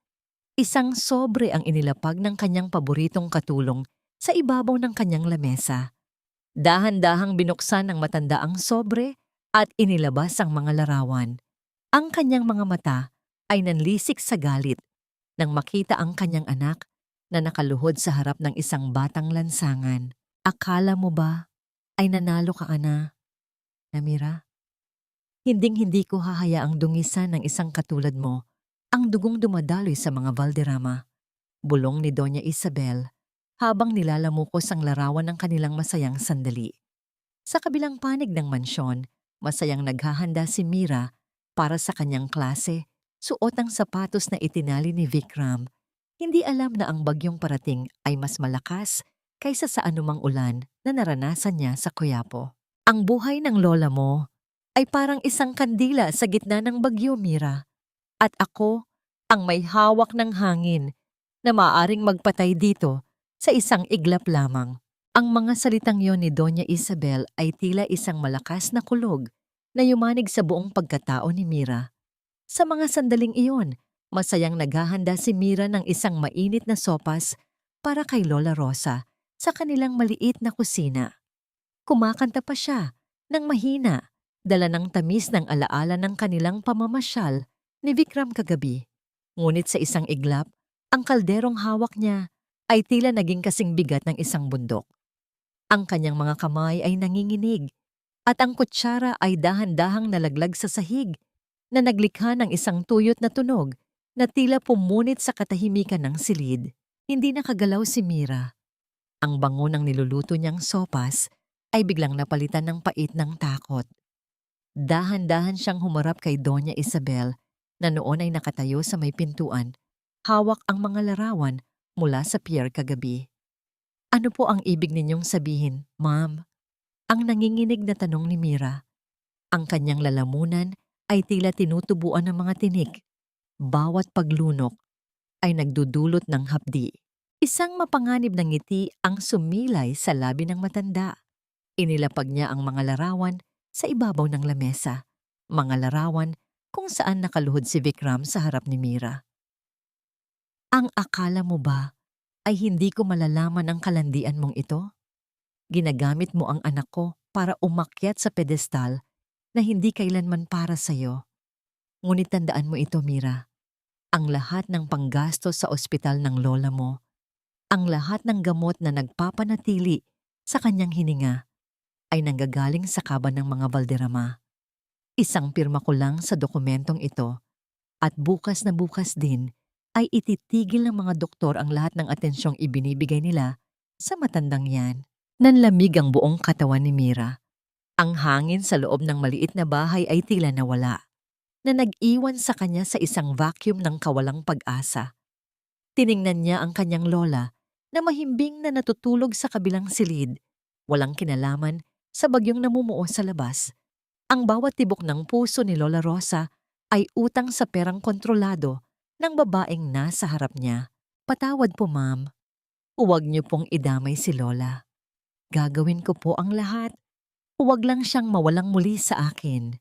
isang sobre ang inilapag ng kanyang paboritong katulong sa ibabaw ng kanyang lamesa. Dahan-dahang binuksan ng matanda ang sobre at inilabas ang mga larawan. Ang kanyang mga mata ay nanlisik sa galit nang makita ang kanyang anak na nakaluhod sa harap ng isang batang lansangan. Akala mo ba ay nanalo ka na, Mira? Hinding-hindi ko hahayaang dungisan ng isang katulad mo ang dugong dumadaloy sa mga Valderrama. Bulong ni Doña Isabel habang nilalamukos ang larawan ng kanilang masayang sandali. Sa kabilang panig ng mansyon, masayang naghahanda si Mira para sa kanyang klase, suot ang sapatos na itinali ni Vikram. Hindi alam na ang bagyong parating ay mas malakas kaysa sa anumang ulan na naranasan niya sa Quiapo. Ang buhay ng lola mo ay parang isang kandila sa gitna ng bagyo, Mira. At ako ang may hawak ng hangin na maaaring magpatay dito sa isang iglap lamang. Ang mga salitang yon ni Doña Isabel ay tila isang malakas na kulog na yumanig sa buong pagkatao ni Mira. Sa mga sandaling iyon, masayang naghahanda si Mira ng isang mainit na sopas para kay Lola Rosa sa kanilang maliit na kusina. Kumakanta pa siya ng mahina, dala ng tamis ng alaala ng kanilang pamamasyal ni Vikram kagabi. Ngunit sa isang iglap, ang kalderong hawak niya ay tila naging kasing bigat ng isang bundok. Ang kanyang mga kamay ay nanginginig at ang kutsara ay dahan-dahang nalaglag sa sahig na naglikha ng isang tuyot na tunog na tila pumunit sa katahimikan ng silid. Hindi nakagalaw si Mira. Ang bango ng niluluto niyang sopas ay biglang napalitan ng pait ng takot. Dahan-dahan siyang humarap kay Doña Isabel na noon ay nakatayo sa may pintuan, hawak ang mga larawan mula sa pier kagabi. Ano po ang ibig ninyong sabihin, Ma'am? Ang nanginginig na tanong ni Mira. Ang kanyang lalamunan ay tila tinutubuan ng mga tinik. Bawat paglunok ay nagdudulot ng hapdi. Isang mapanganib na ngiti ang sumilay sa labi ng matanda. Inilapag niya ang mga larawan sa ibabaw ng lamesa. Mga larawan kung saan nakaluhod si Vikram sa harap ni Mira. Ang akala mo ba ay hindi ko malalaman ang kalandian mong ito? Ginagamit mo ang anak ko para umakyat sa pedestal na hindi kailanman para sa'yo. Ngunit tandaan mo ito, Mira. Ang lahat ng panggastos sa ospital ng lola mo, ang lahat ng gamot na nagpapanatili sa kanyang hininga, ay nanggagaling sa kaban ng mga Valderrama. Isang pirma ko lang sa dokumentong ito at bukas na bukas din ay ititigil ng mga doktor ang lahat ng atensyong ibinibigay nila sa matandang yan. Nanlamig ang buong katawan ni Mira. Ang hangin sa loob ng maliit na bahay ay tila nawala, na nag-iwan sa kanya sa isang vacuum ng kawalang pag-asa. Tiningnan niya ang kanyang lola na mahimbing na natutulog sa kabilang silid, walang kinalaman sa bagyong namumuo sa labas. Ang bawat tibok ng puso ni Lola Rosa ay utang sa perang kontrolado ng babaeng nasa harap niya. Patawad po, ma'am. Huwag niyo pong idamay si Lola. Gagawin ko po ang lahat. Huwag lang siyang mawalang muli sa akin.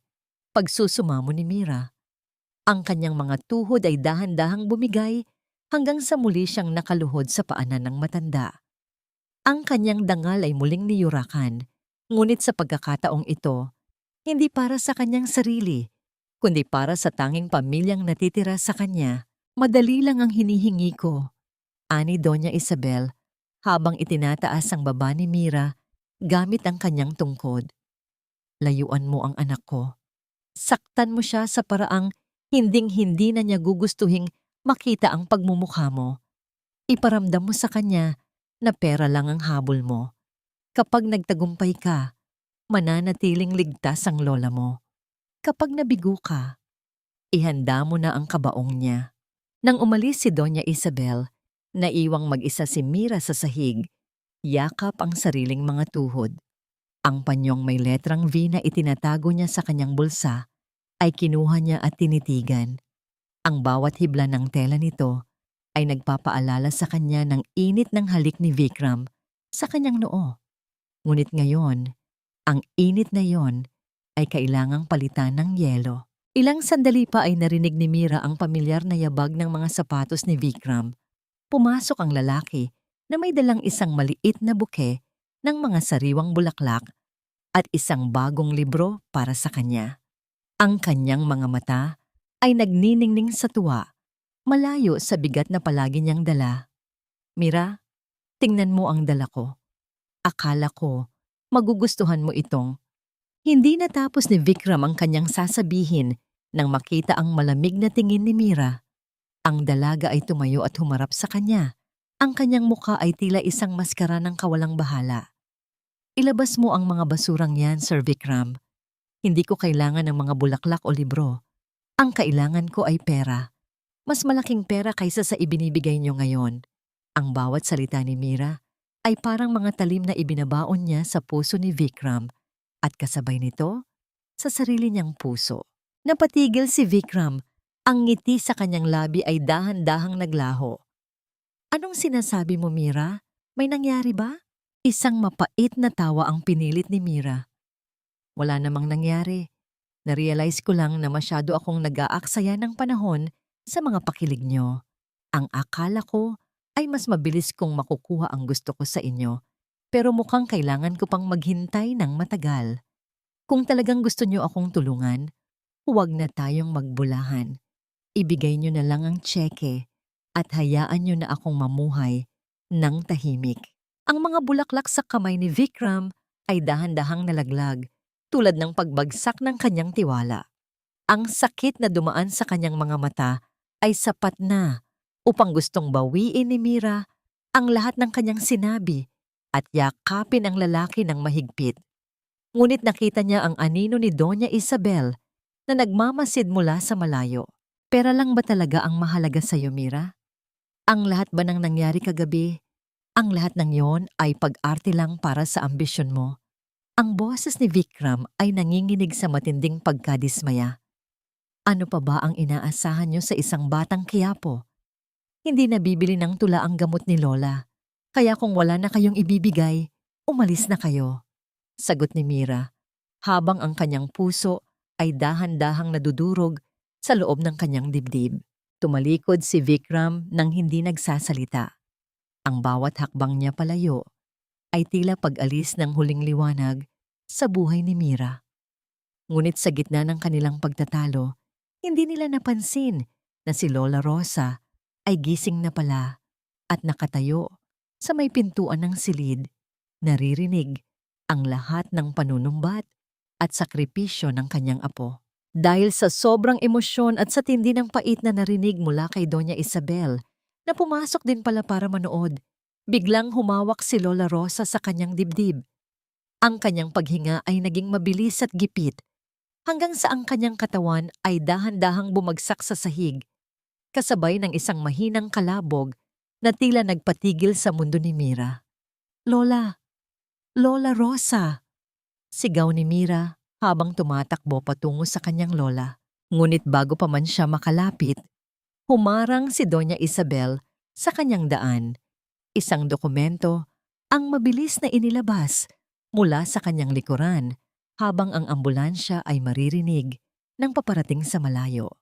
Pagsusumamo ni Mira. Ang kanyang mga tuhod ay dahan-dahang bumigay hanggang sa muli siyang nakaluhod sa paanan ng matanda. Ang kanyang dangal ay muling niyurakan, ngunit sa pagkakataong ito, hindi para sa kanyang sarili, kundi para sa tanging pamilyang natitira sa kanya. Madali lang ang hinihingi ko, ani Doña Isabel, habang itinataas ang baba ni Mira gamit ang kanyang tungkod. Layuan mo ang anak ko. Saktan mo siya sa paraang hinding-hindi na niya gugustuhing makita ang pagmumukha mo. Iparamdam mo sa kanya na pera lang ang habol mo. Kapag nagtagumpay ka, mananatiling ligtas ang lola mo. Kapag nabigo ka, ihanda mo na ang kabaong niya. Nang umalis si Doña Isabel, naiwang mag-isa si Mira sa sahig, yakap ang sariling mga tuhod. Ang panyong may letrang V na itinatago niya sa kanyang bulsa ay kinuha niya at tinitigan. Ang bawat hibla ng tela nito ay nagpapaalala sa kanya ng init ng halik ni Vikram sa kanyang noo. Ngunit ngayon, ang init na yon ay kailangang palitan ng yelo. Ilang sandali pa ay narinig ni Mira ang pamilyar na yabag ng mga sapatos ni Vikram. Pumasok ang lalaki na may dalang isang maliit na buke ng mga sariwang bulaklak at isang bagong libro para sa kanya. Ang kanyang mga mata ay nagniningning sa tuwa, malayo sa bigat na palagi niyang dala. Mira, tingnan mo ang dala ko. Akala ko, magugustuhan mo itong. Hindi natapos ni Vikram ang kanyang sasabihin nang makita ang malamig na tingin ni Mira. Ang dalaga ay tumayo at humarap sa kanya. Ang kanyang muka ay tila isang maskara ng kawalang bahala. Ilabas mo ang mga basurang yan, Sir Vikram. Hindi ko kailangan ng mga bulaklak o libro. Ang kailangan ko ay pera. Mas malaking pera kaysa sa ibinibigay niyo ngayon. Ang bawat salita ni Mira ay parang mga talim na ibinabaon niya sa puso ni Vikram at kasabay nito, sa sarili niyang puso. Napatigil si Vikram. Ang ngiti sa kanyang labi ay dahan-dahang naglaho. Anong sinasabi mo, Mira? May nangyari ba? Isang mapait na tawa ang pinilit ni Mira. Wala namang nangyari. Narealize ko lang na masyado akong nag-aaksaya ng panahon sa mga pakilig nyo. Ang akala ko ay mas mabilis kong makukuha ang gusto ko sa inyo, pero mukhang kailangan ko pang maghintay ng matagal. Kung talagang gusto nyo akong tulungan, huwag na tayong magbulahan. Ibigay nyo na lang ang tseke at hayaan nyo na akong mamuhay ng tahimik. Ang mga bulaklak sa kamay ni Vikram ay dahan-dahang nalaglag, tulad ng pagbagsak ng kanyang tiwala. Ang sakit na dumaan sa kanyang mga mata ay sapat na upang gustong bawiin ni Mira ang lahat ng kanyang sinabi at yakapin ang lalaki ng mahigpit. Ngunit nakita niya ang anino ni Doña Isabel na nagmamasid mula sa malayo. Pera lang ba talaga ang mahalaga sa iyo, Mira? Ang lahat ba ng nangyari kagabi? Ang lahat ng yon ay pag-arte lang para sa ambisyon mo. Ang boses ni Vikram ay nanginginig sa matinding pagkadismaya. Ano pa ba ang inaasahan niyo sa isang batang Quiapo? Hindi nabibili ng tula ang gamot ni Lola. Kaya kung wala na kayong ibibigay, umalis na kayo. Sagot ni Mira, habang ang kanyang puso ay dahan-dahang nadudurog sa loob ng kanyang dibdib. Tumalikod si Vikram nang hindi nagsasalita. Ang bawat hakbang niya palayo ay tila pag-alis ng huling liwanag sa buhay ni Mira. Ngunit sa gitna ng kanilang pagtatalo, hindi nila napansin na si Lola Rosa ay gising na pala at nakatayo sa may pintuan ng silid, naririnig ang lahat ng panunumbat at sakripisyo ng kanyang apo. Dahil sa sobrang emosyon at sa tindi ng pait na narinig mula kay Doña Isabel, na pumasok din pala para manood, biglang humawak si Lola Rosa sa kanyang dibdib. Ang kanyang paghinga ay naging mabilis at gipit, hanggang sa ang kanyang katawan ay dahan-dahang bumagsak sa sahig, kasabay ng isang mahinang kalabog na tila nagpatigil sa mundo ni Mira. "Lola! Lola Rosa!" Sigaw ni Mira habang tumatakbo patungo sa kanyang lola. Ngunit bago pa man siya makalapit, humarang si Doña Isabel sa kanyang daan. Isang dokumento ang mabilis na inilabas mula sa kanyang likuran habang ang ambulansya ay maririnig ng paparating sa malayo.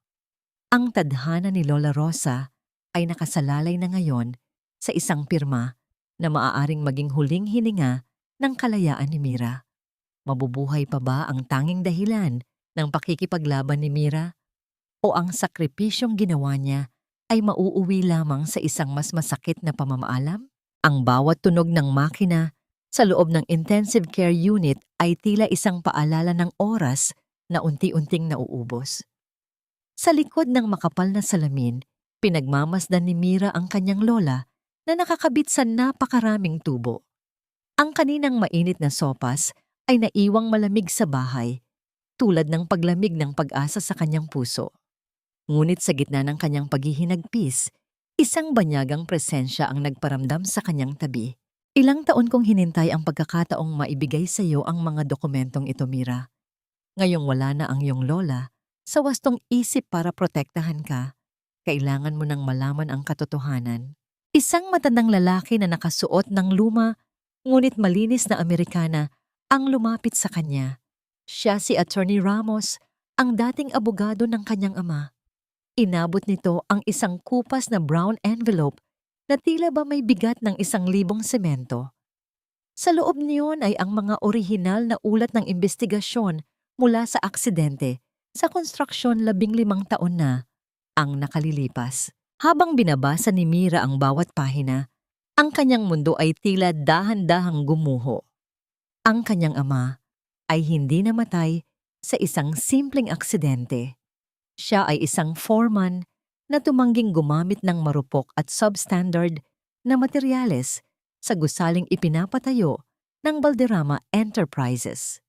Ang tadhana ni Lola Rosa ay nakasalalay na ngayon sa isang pirma na maaaring maging huling hininga ng kalayaan ni Mira. Mabubuhay pa ba ang tanging dahilan ng pakikipaglaban ni Mira? O ang sakripisyong ginawa niya ay mauuwi lamang sa isang mas masakit na pamamaalam? Ang bawat tunog ng makina sa loob ng intensive care unit ay tila isang paalala ng oras na unti-unting nauubos. Sa likod ng makapal na salamin, pinagmamasdan ni Mira ang kanyang lola na nakakabit sa napakaraming tubo. Ang kaninang mainit na sopas ay naiwang malamig sa bahay, tulad ng paglamig ng pag-asa sa kanyang puso. Ngunit sa gitna ng kanyang paghihinagpis, isang banyagang presensya ang nagparamdam sa kanyang tabi. "Ilang taon kong hinintay ang pagkakataong maibigay sa iyo ang mga dokumentong ito, Mira. Ngayong wala na ang iyong lola, sa wastong isip para protektahan ka, kailangan mo nang malaman ang katotohanan." Isang matandang lalaki na nakasuot ng luma ngunit malinis na Amerikana ang lumapit sa kanya. Siya si Attorney Ramos, ang dating abogado ng kanyang ama. Inabot nito ang isang kupas na brown envelope na tila ba may bigat ng 1,000 semento. Sa loob niyon ay ang mga orihinal na ulat ng investigasyon mula sa aksidente sa konstruksyon 15 taon na ang nakalilipas. Habang binabasa ni Mira ang bawat pahina, ang kanyang mundo ay tila dahan-dahang gumuho. Ang kanyang ama ay hindi namatay sa isang simpleng aksidente. Siya ay isang foreman na tumangging gumamit ng marupok at substandard na materyales sa gusaling ipinapatayo ng Valderrama Enterprises.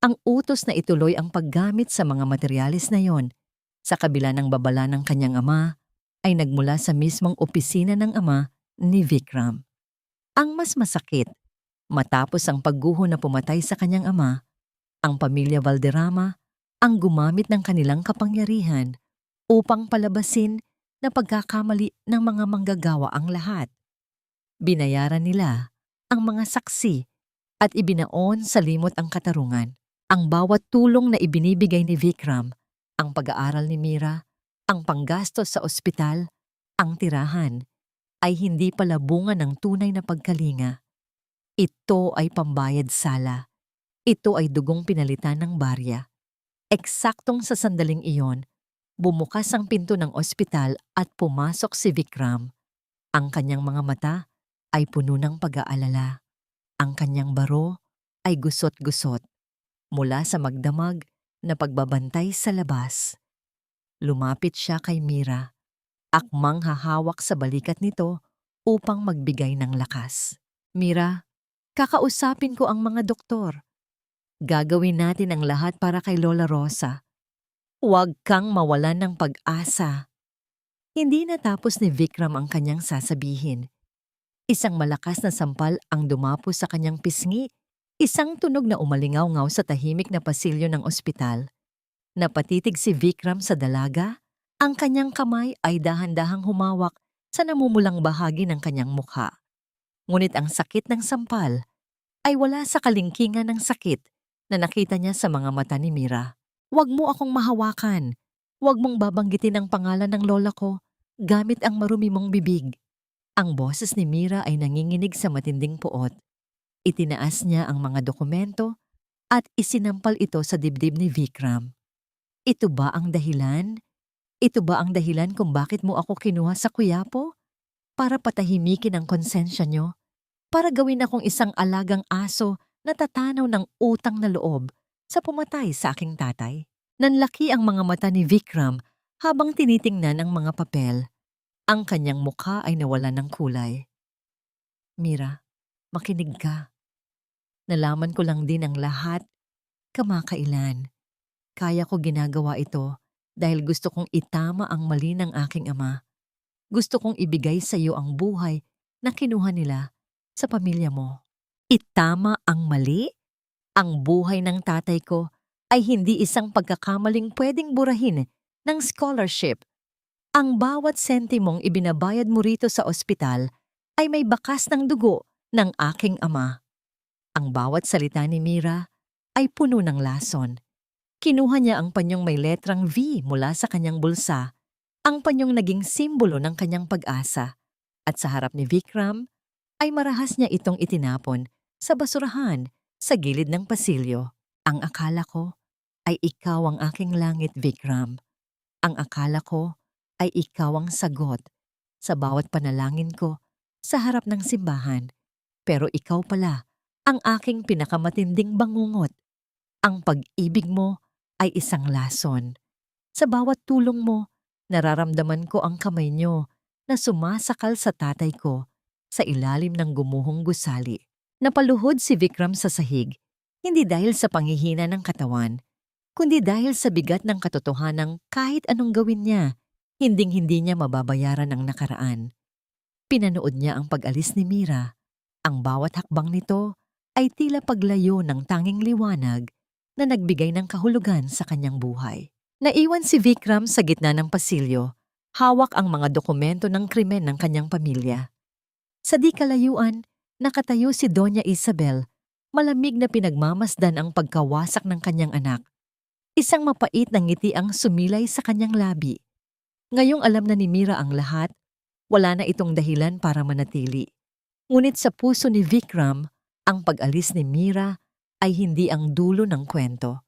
Ang utos na ituloy ang paggamit sa mga materyales na yon sa kabila ng babala ng kanyang ama ay nagmula sa mismong opisina ng ama ni Vikram. Ang mas masakit, matapos ang pagguho na pumatay sa kanyang ama, ang pamilya Valderrama ang gumamit ng kanilang kapangyarihan upang palabasin na pagkakamali ng mga manggagawa ang lahat. Binayaran nila ang mga saksi at ibinaon sa limot ang katarungan. Ang bawat tulong na ibinibigay ni Vikram, ang pag-aaral ni Mira, ang panggastos sa ospital, ang tirahan, ay hindi pala bunga ng tunay na pagkalinga. Ito ay pambayad sala. Ito ay dugong pinalitan ng barya. Eksaktong sa sandaling iyon, bumukas ang pinto ng ospital at pumasok si Vikram. Ang kanyang mga mata ay puno ng pag-aalala. Ang kanyang baro ay gusot-gusot mula sa magdamag na pagbabantay sa labas. Lumapit siya kay Mira, akmang hahawak sa balikat nito upang magbigay ng lakas. "Mira, kakausapin ko ang mga doktor. Gagawin natin ang lahat para kay Lola Rosa. Huwag kang mawalan ng pag-asa." Hindi natapos ni Vikram ang kanyang sasabihin. Isang malakas na sampal ang dumapo sa kanyang pisngi, isang tunog na umalingaw-ngaw sa tahimik na pasilyo ng ospital. Napatitig si Vikram sa dalaga, ang kanyang kamay ay dahan-dahang humawak sa namumulang bahagi ng kanyang mukha. Ngunit ang sakit ng sampal ay wala sa kalingkingan ng sakit na nakita niya sa mga mata ni Mira. "Huwag mo akong mahawakan. Huwag mong babanggitin ang pangalan ng lola ko gamit ang marumi mong bibig." Ang boses ni Mira ay nanginginig sa matinding puot. Itinaas niya ang mga dokumento at isinampal ito sa dibdib ni Vikram. "Ito ba ang dahilan? Ito ba ang dahilan kung bakit mo ako kinuha sa Quiapo? Para patahimikin ang konsensya niyo? Para gawin akong isang alagang aso natatanaw ng utang na loob sa pumatay sa aking tatay. Nanlaki ang mga mata ni Vikram habang tinitingnan ang mga papel. Ang kanyang mukha ay nawalan ng kulay. Mira, makinig ka. Nalaman ko lang din ang lahat kamakailan. Kaya ko ginagawa ito dahil gusto kong itama ang mali ng aking ama. Gusto kong ibigay sa iyo ang buhay na kinuha nila sa pamilya mo. Itama ang mali? Ang buhay ng tatay ko ay hindi isang pagkakamaling pwedeng burahin ng scholarship. Ang bawat sentimong ibinabayad mo rito sa ospital ay may bakas ng dugo ng aking ama. Ang bawat salita ni Mira ay puno ng lason. Kinuha niya ang panyong may letrang V mula sa kanyang bulsa, ang panyong naging simbolo ng kanyang pag-asa. At sa harap ni Vikram, ay marahas niya itong itinapon sa basurahan sa gilid ng pasilyo. Ang akala ko ay ikaw ang aking langit, Vikram. Ang akala ko ay ikaw ang sagot sa bawat panalangin ko sa harap ng simbahan. Pero ikaw pala ang aking pinakamatinding bangungot. Ang pag-ibig mo ay isang lason. Sa bawat tulong mo, nararamdaman ko ang kamay niyo na sumasakal sa tatay ko sa ilalim ng gumuhong gusali. Napaluhod si Vikram sa sahig, hindi dahil sa panghihina ng katawan, kundi dahil sa bigat ng katotohanang kahit anong gawin niya, hinding-hindi niya mababayaran ang nakaraan. Pinanood niya ang pag-alis ni Mira. Ang bawat hakbang nito ay tila paglayo ng tanging liwanag na nagbigay ng kahulugan sa kanyang buhay. Naiwan si Vikram sa gitna ng pasilyo, hawak ang mga dokumento ng krimen ng kanyang pamilya. Sa di kalayuan, nakatayo si Doña Isabel, malamig na pinagmamasdan ang pagkawasak ng kanyang anak. Isang mapait na ngiti ang sumilay sa kanyang labi. Ngayong alam na ni Mira ang lahat, wala na itong dahilan para manatili. Ngunit sa puso ni Vikram, ang pag-alis ni Mira ay hindi ang dulo ng kwento,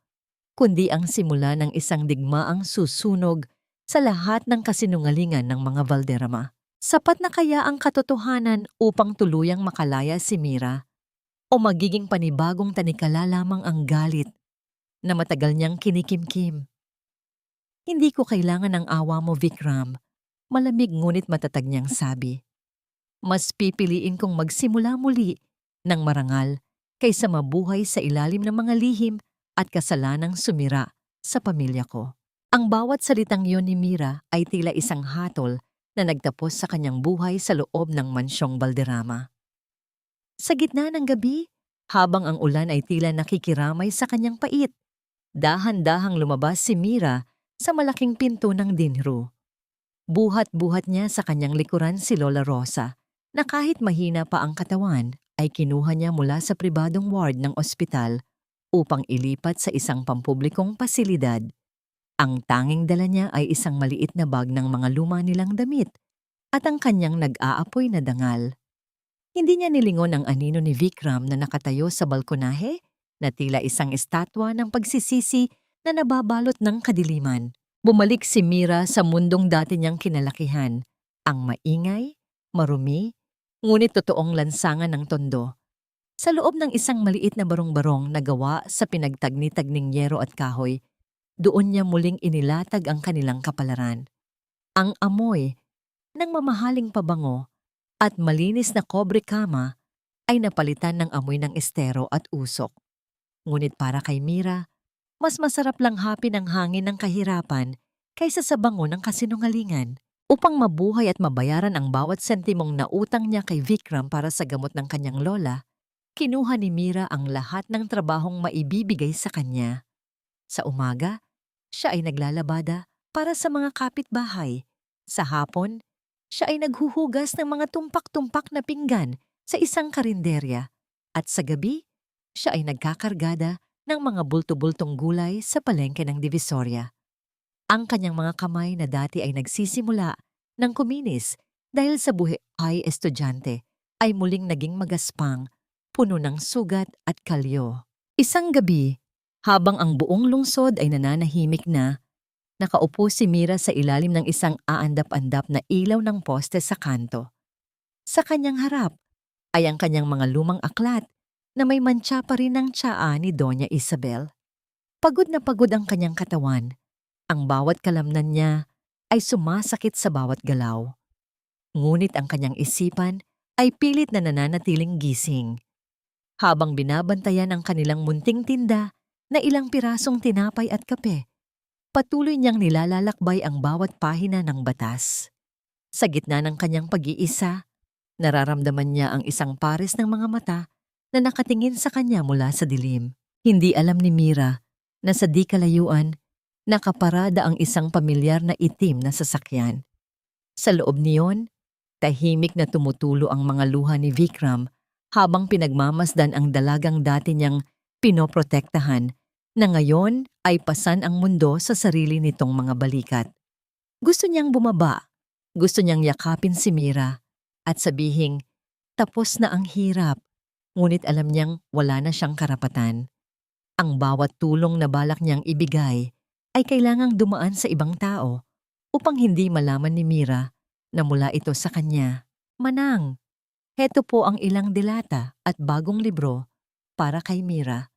kundi ang simula ng isang digmaang susunog sa lahat ng kasinungalingan ng mga Valderrama. Sapat na kaya ang katotohanan upang tuluyang makalaya si Mira? O magiging panibagong tanikala lamang ang galit na matagal niyang kinikimkim? Hindi ko kailangan ng awa mo, Vikram. Malamig ngunit matatag niyang sabi. Mas pipiliin kong magsimula muli ng marangal kaysa mabuhay sa ilalim ng mga lihim at kasalanang sumira sa pamilya ko. Ang bawat salitang yon ni Mira ay tila isang hatol na nagtapos sa kanyang buhay sa loob ng mansyong Valderrama. Sa gitna ng gabi, habang ang ulan ay tila nakikiramay sa kanyang pait, dahan-dahang lumabas si Mira sa malaking pinto ng dinro. Buhat-buhat niya sa kanyang likuran si Lola Rosa, na kahit mahina pa ang katawan, ay kinuha niya mula sa pribadong ward ng ospital upang ilipat sa isang pampublikong pasilidad. Ang tanging dala niya ay isang maliit na bag ng mga luma nilang damit at ang kanyang nag-aapoy na dangal. Hindi niya nilingon ang anino ni Vikram na nakatayo sa balkonahe na tila isang estatwa ng pagsisisi na nababalot ng kadiliman. Bumalik si Mira sa mundong dati niyang kinalakihan, ang maingay, marumi, ngunit totoong lansangan ng tondo. Sa loob ng isang maliit na barong-barong na gawa sa pinagtagni-tagning yero at kahoy, doon niya muling inilatag ang kanilang kapalaran. Ang amoy ng mamahaling pabango at malinis na kobre kama ay napalitan ng amoy ng estero at usok. Ngunit para kay Mira, mas masarap lang hapin ang hangin ng kahirapan kaysa sa bango ng kasinungalingan. Upang mabuhay at mabayaran ang bawat sentimong nautang niya kay Vikram para sa gamot ng kanyang lola, kinuha ni Mira ang lahat ng trabahong maibibigay sa kanya. Sa umaga, siya ay naglalabada para sa mga kapitbahay. Sa hapon, siya ay naghuhugas ng mga tumpak-tumpak na pinggan sa isang karinderya. At sa gabi, siya ay nagkakargada ng mga bulto-bultong gulay sa palengke ng Divisoria. Ang kanyang mga kamay na dati ay nagsisimula ng kuminis dahil sa buhay ay estudyante ay muling naging magaspang, puno ng sugat at kalyo. Isang gabi, habang ang buong lungsod ay nananahimik na, nakaupo si Mira sa ilalim ng isang aandap-andap na ilaw ng poste sa kanto. Sa kanyang harap ay ang kanyang mga lumang aklat na may mantsa pa rin ang tsaa ni Doña Isabel. Pagod na pagod ang kanyang katawan. Ang bawat kalamnan niya ay sumasakit sa bawat galaw. Ngunit ang kanyang isipan ay pilit na nananatiling gising. Habang binabantayan ang kanilang munting tinda na ilang pirasong tinapay at kape, patuloy niyang nilalalakbay ang bawat pahina ng batas. Sa gitna ng kanyang pag-iisa, nararamdaman niya ang isang pares ng mga mata na nakatingin sa kanya mula sa dilim. Hindi alam ni Mira na sa di kalayuan, nakaparada ang isang pamilyar na itim na sasakyan. Sa loob niyon, tahimik na tumutulo ang mga luha ni Vikram habang pinagmamasdan ang dalagang dati niyang pinoprotektahan na ngayon ay pasan ang mundo sa sarili nitong mga balikat. Gusto niyang bumaba, gusto niyang yakapin si Mira at sabihing tapos na ang hirap, ngunit alam niyang wala na siyang karapatan. Ang bawat tulong na balak niyang ibigay ay kailangang dumaan sa ibang tao upang hindi malaman ni Mira na mula ito sa kanya. Manang, heto po ang ilang delata at bagong libro para kay Mira.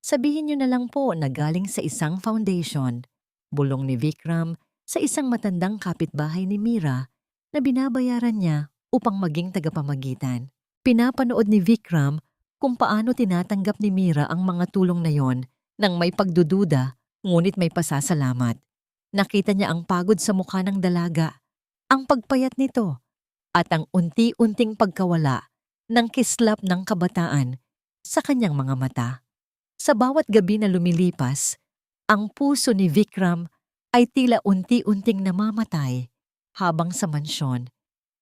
Sabihin niyo na lang po na galing sa isang foundation, bulong ni Vikram sa isang matandang kapitbahay ni Mira na binabayaran niya upang maging tagapamagitan. Pinapanood ni Vikram kung paano tinatanggap ni Mira ang mga tulong na yon nang may pagdududa ngunit may pasasalamat. Nakita niya ang pagod sa mukha ng dalaga, ang pagpayat nito, at ang unti-unting pagkawala ng kislap ng kabataan sa kanyang mga mata. Sa bawat gabi na lumilipas, ang puso ni Vikram ay tila unti-unting namamatay habang sa mansyon.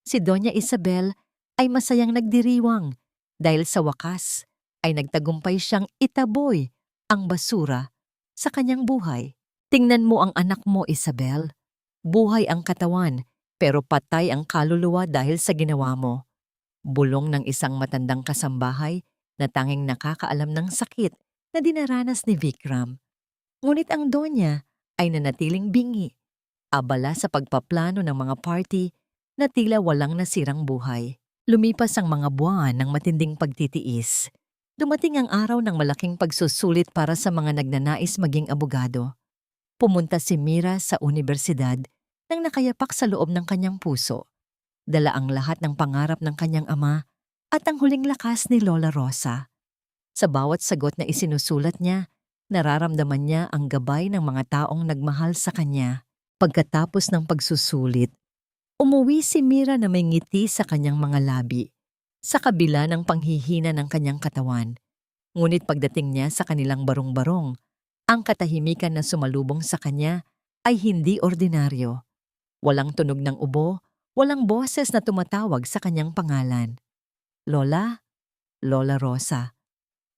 Si Doña Isabel ay masayang nagdiriwang dahil sa wakas ay nagtagumpay siyang itaboy ang basura sa kanyang buhay. Tingnan mo ang anak mo, Isabel. Buhay ang katawan pero patay ang kaluluwa dahil sa ginawa mo. Bulong ng isang matandang kasambahay na tanging nakakaalam ng sakit na dinaranas ni Vikram. Ngunit ang Donya ay nanatiling bingi, abala sa pagpaplano ng mga party na tila walang nasirang buhay. Lumipas ang mga buwan ng matinding pagtitiis. Dumating ang araw ng malaking pagsusulit para sa mga nagnanais maging abogado. Pumunta si Mira sa universidad nang nakayapak sa loob ng kanyang puso. Dala ang lahat ng pangarap ng kanyang ama at ang huling lakas ni Lola Rosa. Sa bawat sagot na isinusulat niya, nararamdaman niya ang gabay ng mga taong nagmahal sa kanya. Pagkatapos ng pagsusulit, umuwi si Mira na may ngiti sa kanyang mga labi, sa kabila ng panghihina ng kanyang katawan. Ngunit pagdating niya sa kanilang barong-barong, ang katahimikan na sumalubong sa kanya ay hindi ordinaryo. Walang tunog ng ubo, walang boses na tumatawag sa kanyang pangalan. Lola, Lola Rosa,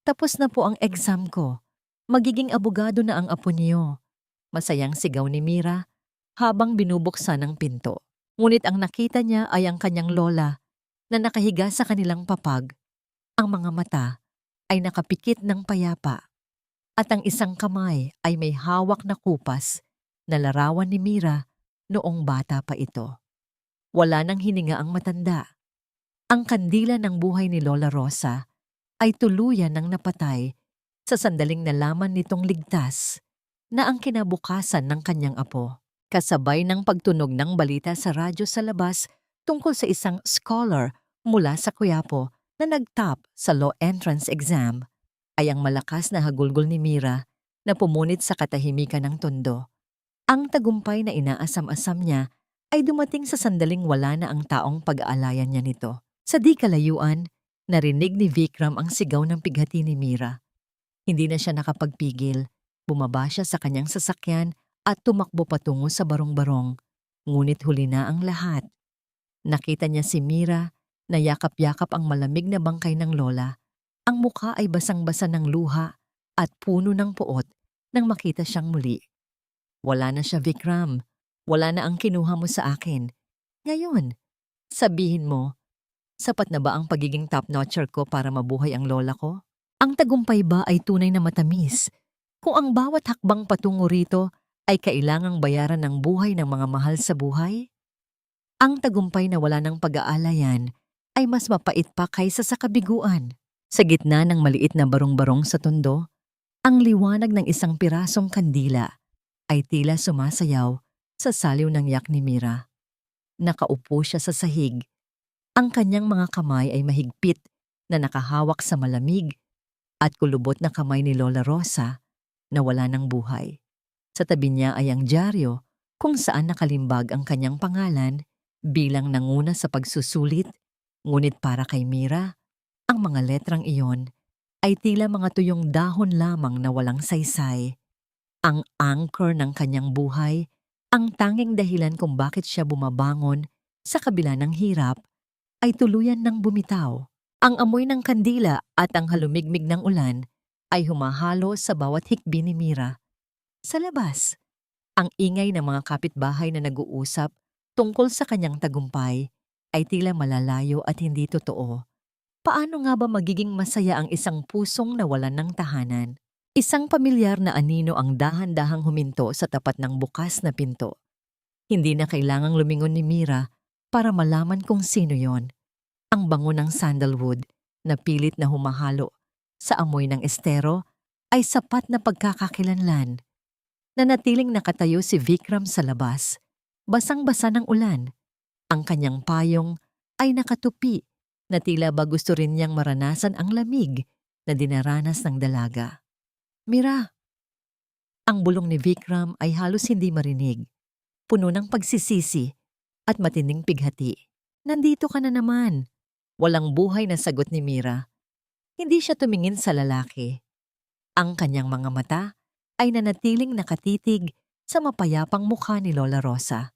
tapos na po ang exam ko. Magiging abogado na ang apo niyo. Masayang sigaw ni Mira habang binubuksan ang pinto. Ngunit ang nakita niya ay ang kanyang lola na nakahiga sa kanilang papag. Ang mga mata ay nakapikit ng payapa at ang isang kamay ay may hawak na kupas na larawan ni Mira noong bata pa ito. Wala nang hininga ang matanda. Ang kandila ng buhay ni Lola Rosa ay tuluyan ng napatay sa sandaling nalaman nitong ligtas na ang kinabukasan ng kanyang apo. Kasabay ng pagtunog ng balita sa radyo sa labas tungkol sa isang scholar mula sa Quiapo na nag-top sa law entrance exam, ay ang malakas na hagulgol ni Mira na pumunit sa katahimikan ng tondo. Ang tagumpay na inaasam-asam niya ay dumating sa sandaling wala na ang taong pag-aalayan niya nito. Sa di kalayuan, narinig ni Vikram ang sigaw ng pighati ni Mira. Hindi na siya nakapagpigil. Bumaba siya sa kanyang sasakyan at tumakbo patungo sa barong-barong. Ngunit huli na ang lahat. Nakita niya si Mira na yakap-yakap ang malamig na bangkay ng lola. Ang mukha ay basang-basa ng luha at puno ng puot nang makita siyang muli. Wala na siya, Vikram. Wala na ang kinuha mo sa akin. Ngayon, sabihin mo, sapat na ba ang pagiging top-notcher ko para mabuhay ang lola ko? Ang tagumpay ba ay tunay na matamis? Kung ang bawat hakbang patungo rito ay kailangang bayaran ng buhay ng mga mahal sa buhay? Ang tagumpay na wala ng pag-aalayan ay mas mapait pa kaysa sa kabiguan. Sa gitna ng maliit na barong-barong sa tondo, ang liwanag ng isang pirasong kandila ay tila sumasayaw sa saliw ng yak ni Mira. Nakaupo siya sa sahig. Ang kanyang mga kamay ay mahigpit na nakahawak sa malamig at kulubot na kamay ni Lola Rosa na wala ng buhay. Sa tabi niya ay ang dyaryo kung saan nakalimbag ang kanyang pangalan bilang nanguna sa pagsusulit, ngunit para kay Mira, ang mga letrang iyon ay tila mga tuyong dahon lamang na walang saysay. Ang anchor ng kanyang buhay, ang tanging dahilan kung bakit siya bumabangon sa kabila ng hirap, ay tuluyan ng bumitaw. Ang amoy ng kandila at ang halumigmig ng ulan ay humahalo sa bawat hikbi ni Mira. Sa labas, ang ingay ng mga kapitbahay na nag-uusap tungkol sa kanyang tagumpay ay tila malalayo at hindi totoo. Paano nga ba magiging masaya ang isang pusong nawalan ng tahanan? Isang pamilyar na anino ang dahan-dahang huminto sa tapat ng bukas na pinto. Hindi na kailangang lumingon ni Mira para malaman kung sino yon. Ang bango ng sandalwood na pilit na humahalo sa amoy ng estero ay sapat na pagkakakilanlan. Nanatiling nakatayo si Vikram sa labas, basang-basa ng ulan. Ang kanyang payong ay nakatupi na tila ba gusto rin niyang maranasan ang lamig na dinaranas ng dalaga. Mira! Ang bulong ni Vikram ay halos hindi marinig, puno ng pagsisisi at matinding pighati. Nandito ka na naman. Walang buhay na sagot ni Mira. Hindi siya tumingin sa lalaki. Ang kanyang mga mata ay nanatiling nakatitig sa mapayapang mukha ni Lola Rosa.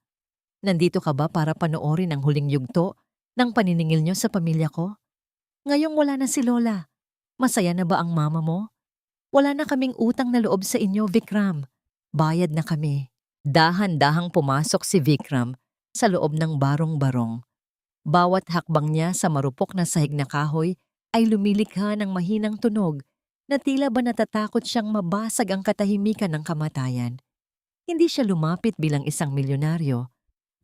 Nandito ka ba para panoorin ang huling yugto ng paniningil niyo sa pamilya ko? Ngayong wala na si Lola, masaya na ba ang mama mo? Wala na kaming utang na loob sa inyo, Vikram. Bayad na kami. Dahan-dahang pumasok si Vikram sa loob ng barong-barong. Bawat hakbang niya sa marupok na sahig na kahoy ay lumilikha ng mahinang tunog na tila ba natatakot siyang mabasag ang katahimikan ng kamatayan. Hindi siya lumapit bilang isang milyonaryo.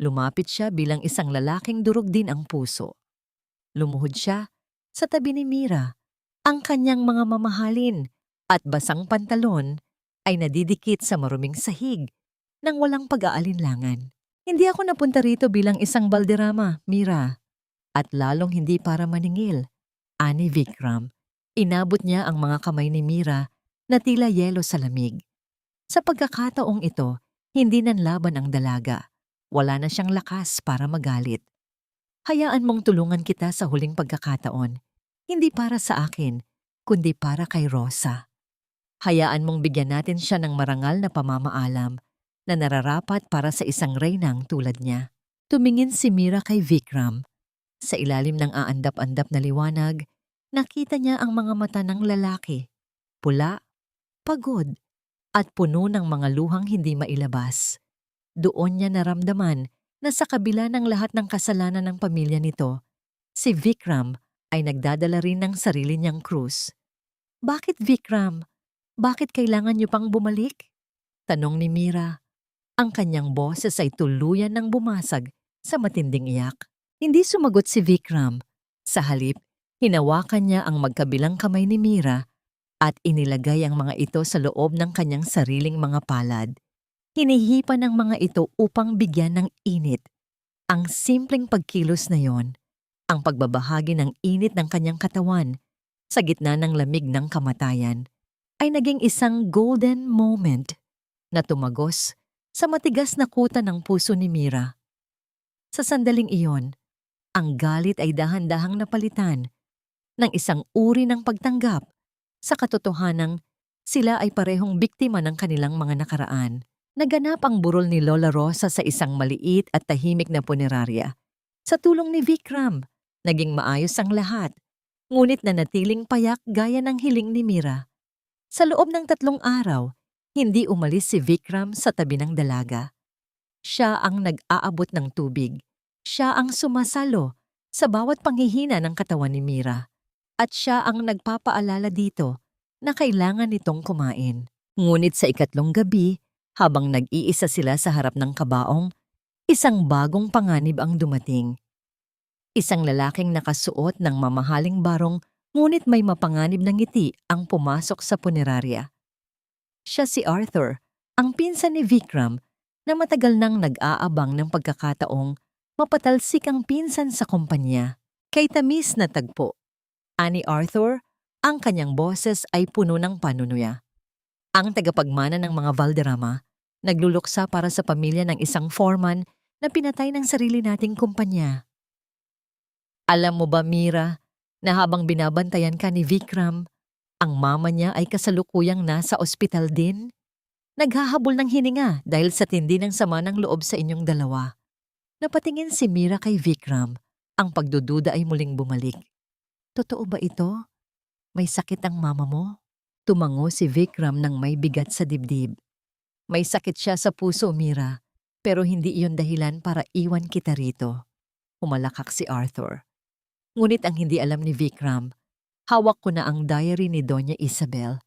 Lumapit siya bilang isang lalaking durog din ang puso. Lumuhod siya sa tabi ni Mira. Ang kanyang mga mamahalin at basang pantalon ay nadidikit sa maruming sahig nang walang pag-aalinlangan. Hindi ako napunta rito bilang isang balderrama, Mira. At lalong hindi para maningil. Ani Vikram, inabot niya ang mga kamay ni Mira na tila yelo sa lamig. Sa pagkakataong ito, hindi nanlaban ang dalaga. Wala na siyang lakas para magalit. Hayaan mong tulungan kita sa huling pagkakataon. Hindi para sa akin, kundi para kay Rosa. Hayaan mong bigyan natin siya ng marangal na pamamaalam na nararapat para sa isang reynang tulad niya. Tumingin si Mira kay Vikram. Sa ilalim ng aandap-andap na liwanag, nakita niya ang mga mata ng lalaki. Pula, pagod, at puno ng mga luhang hindi mailabas. Doon niya naramdaman na sa kabila ng lahat ng kasalanan ng pamilya nito, si Vikram ay nagdadala rin ng sarili niyang krus. Bakit Vikram? Bakit kailangan niyo pang bumalik? Tanong ni Mira. Ang kanyang boses ay tuluyan ng bumasag sa matinding iyak. Hindi sumagot si Vikram. Sa halip, hinawakan niya ang magkabilang kamay ni Mira at inilagay ang mga ito sa loob ng kanyang sariling mga palad. Hinihipan ng mga ito upang bigyan ng init. Ang simpleng pagkilos na yon, ang pagbabahagi ng init ng kanyang katawan sa gitna ng lamig ng kamatayan, ay naging isang golden moment na tumagos sa matigas na kuta ng puso ni Mira. Sa sandaling iyon, ang galit ay dahan-dahang napalitan ng isang uri ng pagtanggap sa katotohanang sila ay parehong biktima ng kanilang mga nakaraan. Naganap ang burol ni Lola Rosa sa isang maliit at tahimik na punerarya. Sa tulong ni Vikram, naging maayos ang lahat, ngunit nanatiling payak gaya ng hiling ni Mira. Sa loob ng 3 araw, hindi umalis si Vikram sa tabi ng dalaga. Siya ang nag-aabot ng tubig. Siya ang sumasalo sa bawat panghihina ng katawan ni Mira. At siya ang nagpapaalala dito na kailangan nitong kumain. Ngunit sa 3 gabi, habang nag-iisa sila sa harap ng kabaong, isang bagong panganib ang dumating. Isang lalaking nakasuot ng mamahaling barong Ngunit may mapanganib na ngiti ang pumasok sa punerarya. Siya si Arthur, ang pinsan ni Vikram na matagal nang nag-aabang ng pagkakataong mapatalsik ang pinsan sa kumpanya. Kay tamis na tagpo. Ani Arthur, ang kanyang boses ay puno ng panunuya. Ang tagapagmana ng mga Valderrama, nagluluksa para sa pamilya ng isang foreman na pinatay ng sarili nating kumpanya. Alam mo ba, Mira, na habang binabantayan ka ni Vikram, ang mama niya ay kasalukuyang nasa ospital din? Naghahabol ng hininga dahil sa tindi ng sama ng loob sa inyong dalawa. Napatingin si Mira kay Vikram. Ang pagdududa ay muling bumalik. Totoo ba ito? May sakit ang mama mo? Tumango si Vikram nang may bigat sa dibdib. May sakit siya sa puso, Mira, pero hindi iyon dahilan para iwan kita rito. Humalakak si Arthur. Ngunit ang hindi alam ni Vikram, hawak ko na ang diary ni Doña Isabel.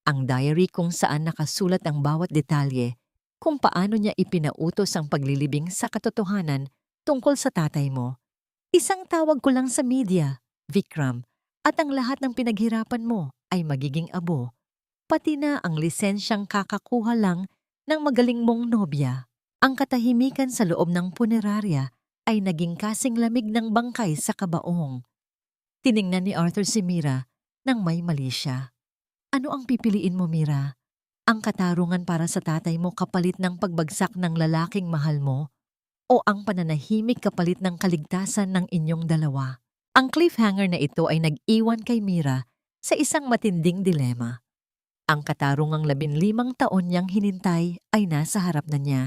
Ang diary kung saan nakasulat ang bawat detalye kung paano niya ipinautos ang paglilibing sa katotohanan tungkol sa tatay mo. Isang tawag ko lang sa media, Vikram, at ang lahat ng pinaghirapan mo ay magiging abo. Pati na ang lisensyang kakakuha lang ng magaling mong nobya. Ang katahimikan sa loob ng punerarya ay naging kasing lamig ng bangkay sa kabaong. Tiningnan ni Arthur si Mira nang may mali siya. Ano ang pipiliin mo, Mira? Ang katarungan para sa tatay mo kapalit ng pagbagsak ng lalaking mahal mo? O ang pananahimik kapalit ng kaligtasan ng inyong dalawa? Ang cliffhanger na ito ay nag-iwan kay Mira sa isang matinding dilema. Ang katarungang 15 taon niyang hinintay ay nasa harap na niya.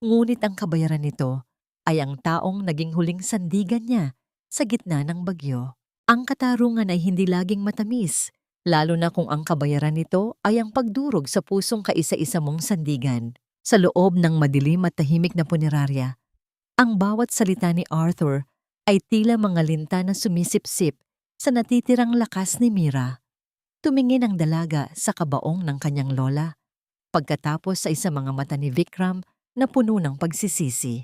Ngunit ang kabayaran nito ay ang taong naging huling sandigan niya sa gitna ng bagyo. Ang katarungan ay hindi laging matamis, lalo na kung ang kabayaran nito ay ang pagdurog sa pusong kaisa-isa mong sandigan. Sa loob ng madilim at tahimik na punerarya, ang bawat salita ni Arthur ay tila mga linta na sumisipsip sa natitirang lakas ni Mira. Tumingin ang dalaga sa kabaong ng kanyang lola, pagkatapos ay sa mga mata ni Vikram na puno ng pagsisisi.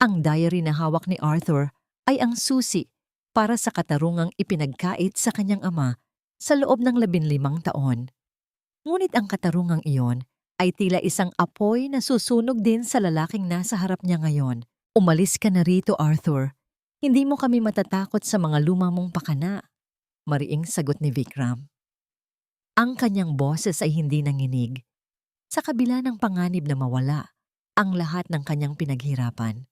Ang diary na hawak ni Arthur ay ang susi para sa katarungang ipinagkait sa kanyang ama sa loob ng 15 taon. Ngunit ang katarungang iyon ay tila isang apoy na susunog din sa lalaking nasa harap niya ngayon. Umalis ka na rito, Arthur. Hindi mo kami matatakot sa mga luma mong pakana. Mariing sagot ni Vikram. Ang kanyang boses ay hindi nanginig. Sa kabila ng panganib na mawala ang lahat ng kanyang pinaghirapan.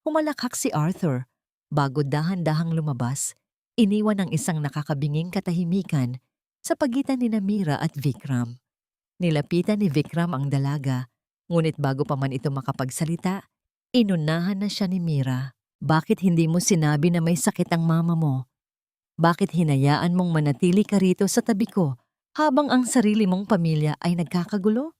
Humalakhak si Arthur. Bago dahan-dahang lumabas, iniwan ang isang nakakabinging katahimikan sa pagitan ni Mira at Vikram. Nilapitan ni Vikram ang dalaga, ngunit bago pa man ito makapagsalita, inunahan na siya ni Mira. Bakit hindi mo sinabi na may sakit ang mama mo? Bakit hinayaan mong manatili ka rito sa tabi ko habang ang sarili mong pamilya ay nagkakagulo?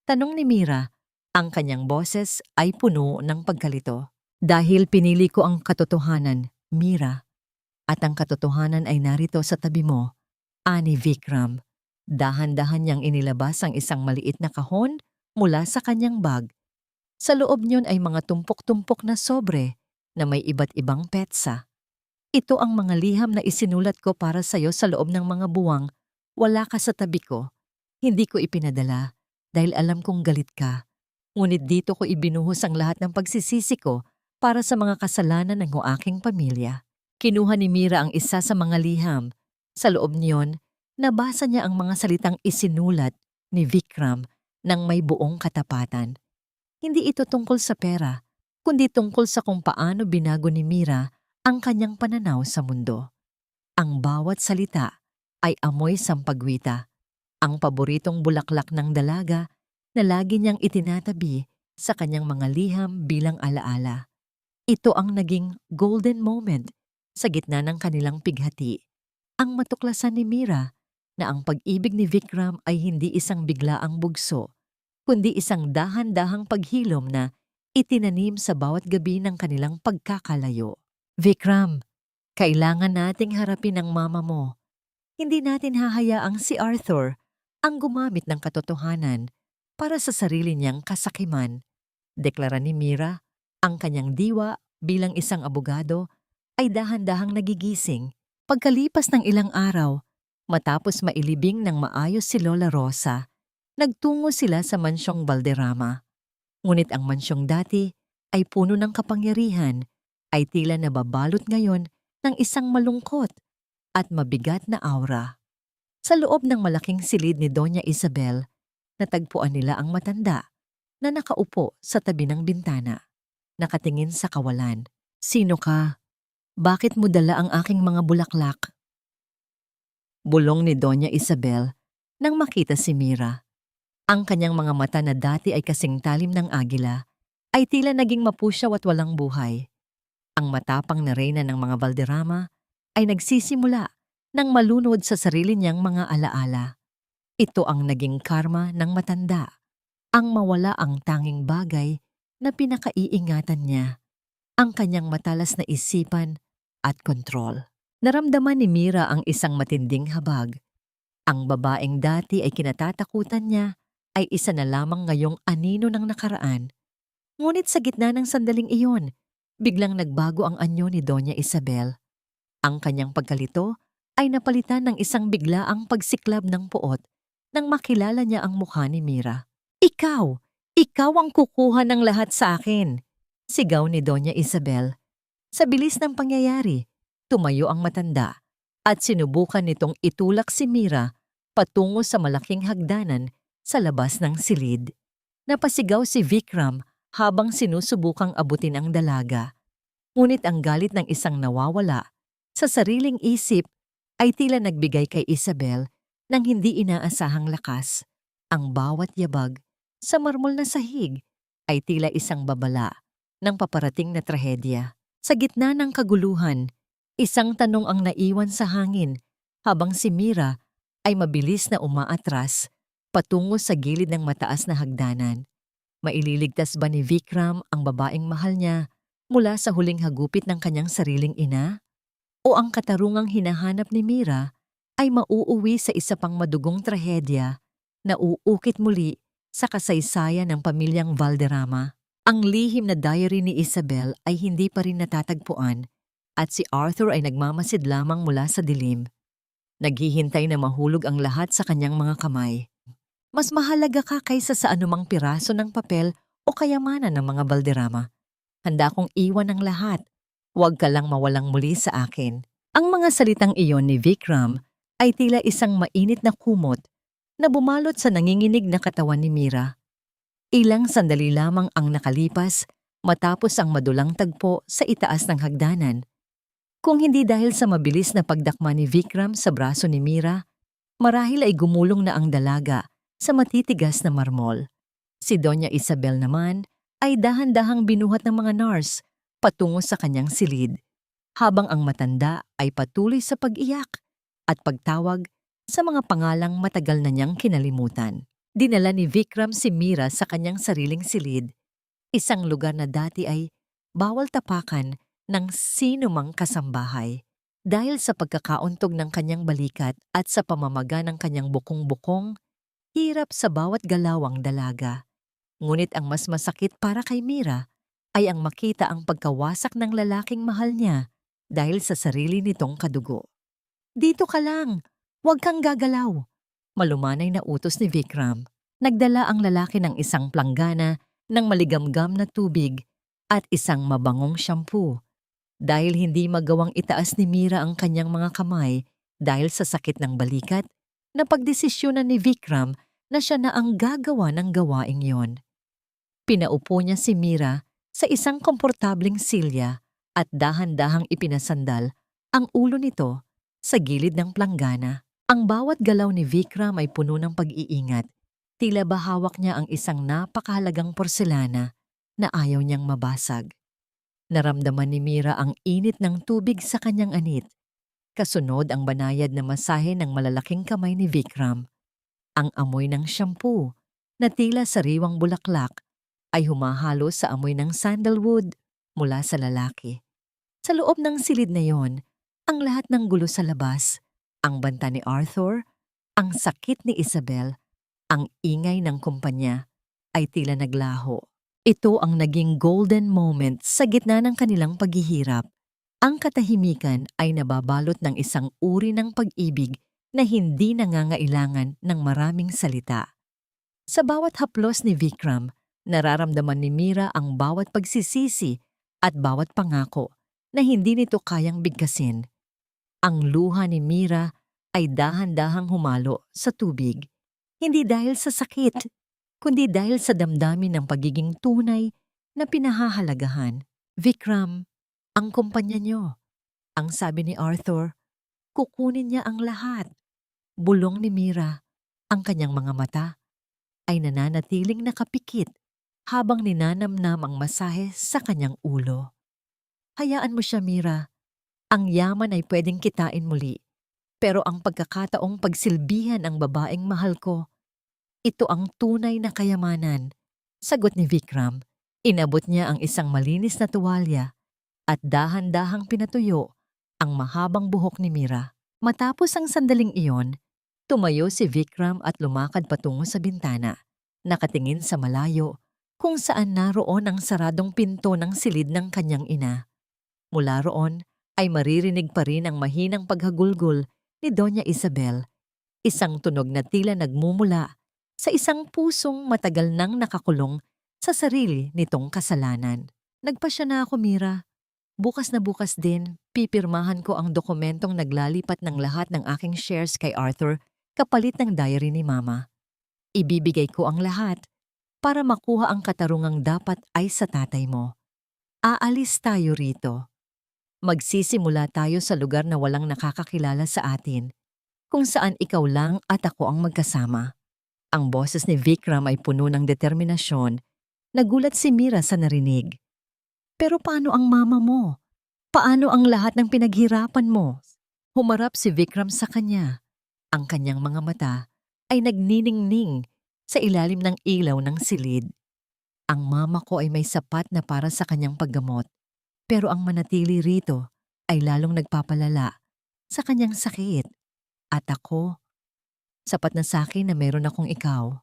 Tanong ni Mira, ang kanyang boses ay puno ng pagkalito. Dahil pinili ko ang katotohanan, Mira, at ang katotohanan ay narito sa tabi mo, ani Vikram. Dahan-dahan niyang inilabas ang isang maliit na kahon mula sa kanyang bag. Sa loob niyon ay mga tumpok-tumpok na sobre na may iba't ibang petsa. Ito ang mga liham na isinulat ko para sa'yo sa loob ng mga buwang wala ka sa tabi ko. Hindi ko ipinadala dahil alam kong galit ka. Ngunit dito ko ibinuhos ang lahat ng pagsisisi ko para sa mga kasalanan ng aking pamilya. Kinuha ni Mira ang isa sa mga liham. Sa loob niyon, nabasa niya ang mga salitang isinulat ni Vikram nang may buong katapatan. Hindi ito tungkol sa pera, kundi tungkol sa kung paano binago ni Mira ang kanyang pananaw sa mundo. Ang bawat salita ay amoy sampagwita, ang paboritong bulaklak ng dalaga na lagi niyang itinatabi sa kanyang mga liham bilang alaala. Ito ang naging golden moment sa gitna ng kanilang pighati. Ang matuklasan ni Mira na ang pag-ibig ni Vikram ay hindi isang biglaang bugso, kundi isang dahan-dahang paghilom na itinanim sa bawat gabi ng kanilang pagkakalayo. Vikram, kailangan nating harapin ang mama mo. Hindi natin hahayaang si Arthur ang gumamit ng katotohanan para sa sarili niyang kasakiman. Deklara ni Mira, ang kanyang diwa bilang isang abogado ay dahan-dahang nagigising. Pagkalipas ng ilang araw, matapos mailibing ng maayos si Lola Rosa, nagtungo sila sa mansyong Valderrama. Ngunit ang mansyong dati ay puno ng kapangyarihan ay tila nababalot ngayon ng isang malungkot at mabigat na aura. Sa loob ng malaking silid ni Doña Isabel, natagpuan nila ang matanda na nakaupo sa tabi ng bintana, nakatingin sa kawalan. "Sino ka? Bakit mo dala ang aking mga bulaklak?" Bulong ni Doña Isabel nang makita si Mira. Ang kanyang mga mata na dati ay kasing talim ng agila ay tila naging mapusyaw at walang buhay. Ang matapang na reyna ng mga Valderrama ay nagsisimula nang malunod sa sarili niyang mga alaala. Ito ang naging karma ng matanda, ang mawala ang tanging bagay na pinakaiingatan niya, ang kanyang matalas na isipan at kontrol. Naramdaman ni Mira ang isang matinding habag. Ang babaeng dati ay kinatatakutan niya ay isa na lamang ngayong anino ng nakaraan. Ngunit sa gitna ng sandaling iyon, biglang nagbago ang anyo ni Doña Isabel. Ang kanyang pagkalito ay napalitan ng isang biglaang pagsiklab ng puot nang makilala niya ang mukha ni Mira. "Ikaw! Ikaw ang kukuha ng lahat sa akin!" sigaw ni Doña Isabel. Sa bilis ng pangyayari, tumayo ang matanda at sinubukan nitong itulak si Mira patungo sa malaking hagdanan sa labas ng silid. Napasigaw si Vikram habang sinusubukang abutin ang dalaga. Ngunit ang galit ng isang nawawala sa sariling isip ay tila nagbigay kay Isabel ng hindi inaasahang lakas. Ang bawat yabag sa marmol na sahig ay tila isang babala ng paparating na trahedya. Sa gitna ng kaguluhan, isang tanong ang naiwan sa hangin habang si Mira ay mabilis na umaatras patungo sa gilid ng mataas na hagdanan. Maililigtas ba ni Vikram ang babaeng mahal niya mula sa huling hagupit ng kanyang sariling ina? O ang katarungang hinahanap ni Mira ay mauuwi sa isa pang madugong trahedya na uukit muli sa kasaysayan ng pamilyang Valderrama? Ang lihim na diary ni Isabel ay hindi pa rin natatagpuan at si Arthur ay nagmamasid lamang mula sa dilim. Naghihintay na mahulog ang lahat sa kanyang mga kamay. Mas mahalaga ka kaysa sa anumang piraso ng papel o kayamanan ng mga Valderrama. Handa kong iwan ang lahat. Huwag ka lang mawalang muli sa akin. Ang mga salitang iyon ni Vikram ay tila isang mainit na kumot na bumalot sa nanginginig na katawan ni Mira. Ilang sandali lamang ang nakalipas matapos ang madulang tagpo sa itaas ng hagdanan. Kung hindi dahil sa mabilis na pagdakma ni Vikram sa braso ni Mira, marahil ay gumulong na ang dalaga sa matitigas na marmol. Si Doña Isabel naman ay dahan-dahang binuhat ng mga nurse patungo sa kanyang silid, habang ang matanda ay patuloy sa pag-iyak at pagtawag sa mga pangalang matagal na niyang kinalimutan. Dinala ni Vikram si Mira sa kanyang sariling silid, isang lugar na dati ay bawal tapakan ng sino mang kasambahay dahil sa pagkakauntog ng kanyang balikat at sa pamamaga ng kanyang bukong-bukong, hirap sa bawat galawang dalaga. Ngunit ang mas masakit para kay Mira ay ang makita ang pagkawasak ng lalaking mahal niya dahil sa sarili nitong kadugo. "Dito ka lang! Huwag kang gagalaw!" Malumanay na utos ni Vikram. Nagdala ang lalaki ng isang planggana ng maligamgam na tubig at isang mabangong shampoo. Dahil hindi magawang itaas ni Mira ang kanyang mga kamay dahil sa sakit ng balikat, napagdesisyonan ni Vikram na siya na ang gagawa ng gawaing yon. Pinaupo niya si Mira sa isang komportableng silya at dahan-dahang ipinasandal ang ulo nito sa gilid ng planggana. Ang bawat galaw ni Vikram ay puno ng pag-iingat. Tila ba hawak niya ang isang napakahalagang porselana na ayaw niyang mabasag. Naramdaman ni Mira ang init ng tubig sa kanyang anit. Kasunod ang banayad na masahe ng malalaking kamay ni Vikram. Ang amoy ng shampoo na tila sariwang bulaklak ay humahalo sa amoy ng sandalwood mula sa lalaki. Sa loob ng silid na yon, ang lahat ng gulo sa labas, ang banta ni Arthur, ang sakit ni Isabel, ang ingay ng kumpanya, ay tila naglaho. Ito ang naging golden moment sa gitna ng kanilang paghihirap. Ang katahimikan ay nababalot ng isang uri ng pag-ibig na hindi nangangailangan ng maraming salita. Sa bawat haplos ni Vikram, nararamdaman ni Mira ang bawat pagsisisi at bawat pangako na hindi nito kayang bigkasin. Ang luha ni Mira ay dahan-dahang humalo sa tubig, hindi dahil sa sakit, kundi dahil sa damdamin ng pagiging tunay na pinahahalagahan. Vikram, ang kumpanya niyo. Ang sabi ni Arthur, kukunin niya ang lahat. Bulong ni Mira, ang kanyang mga mata ay nananatiling nakapikit habang ninanamnam ang masahe sa kanyang ulo. Hayaan mo siya, Mira. Ang yaman ay pwedeng kitain muli. Pero ang pagkakataong pagsilbihan ang babaeng mahal ko, ito ang tunay na kayamanan. Sagot ni Vikram. Inabot niya ang isang malinis na tuwalya at dahan-dahang pinatuyo ang mahabang buhok ni Mira. Matapos ang sandaling iyon, tumayo si Vikram at lumakad patungo sa bintana, nakatingin sa malayo kung saan naroon ang saradong pinto ng silid ng kanyang ina. Mula roon ay maririnig pa rin ang mahinang paghagulgol ni Doña Isabel, isang tunog na tila nagmumula sa isang pusong matagal nang nakakulong sa sarili nitong kasalanan. Nagpasya na ako, Mira. Bukas na bukas din, pipirmahan ko ang dokumentong naglalipat ng lahat ng aking shares kay Arthur kapalit ng diary ni Mama. Ibibigay ko ang lahat para makuha ang katarungang dapat ay sa tatay mo. Aalis tayo rito. Magsisimula tayo sa lugar na walang nakakakilala sa atin, kung saan ikaw lang at ako ang magkasama. Ang boses ni Vikram ay puno ng determinasyon. Nagulat si Mira sa narinig. Pero paano ang mama mo? Paano ang lahat ng pinaghirapan mo? Humarap si Vikram sa kanya. Ang kanyang mga mata ay nagniningning sa ilalim ng ilaw ng silid. Ang mama ko ay may sapat na para sa kanyang paggamot, pero ang manatili rito ay lalong nagpapalala sa kanyang sakit. At ako, sapat na sa akin na meron akong ikaw.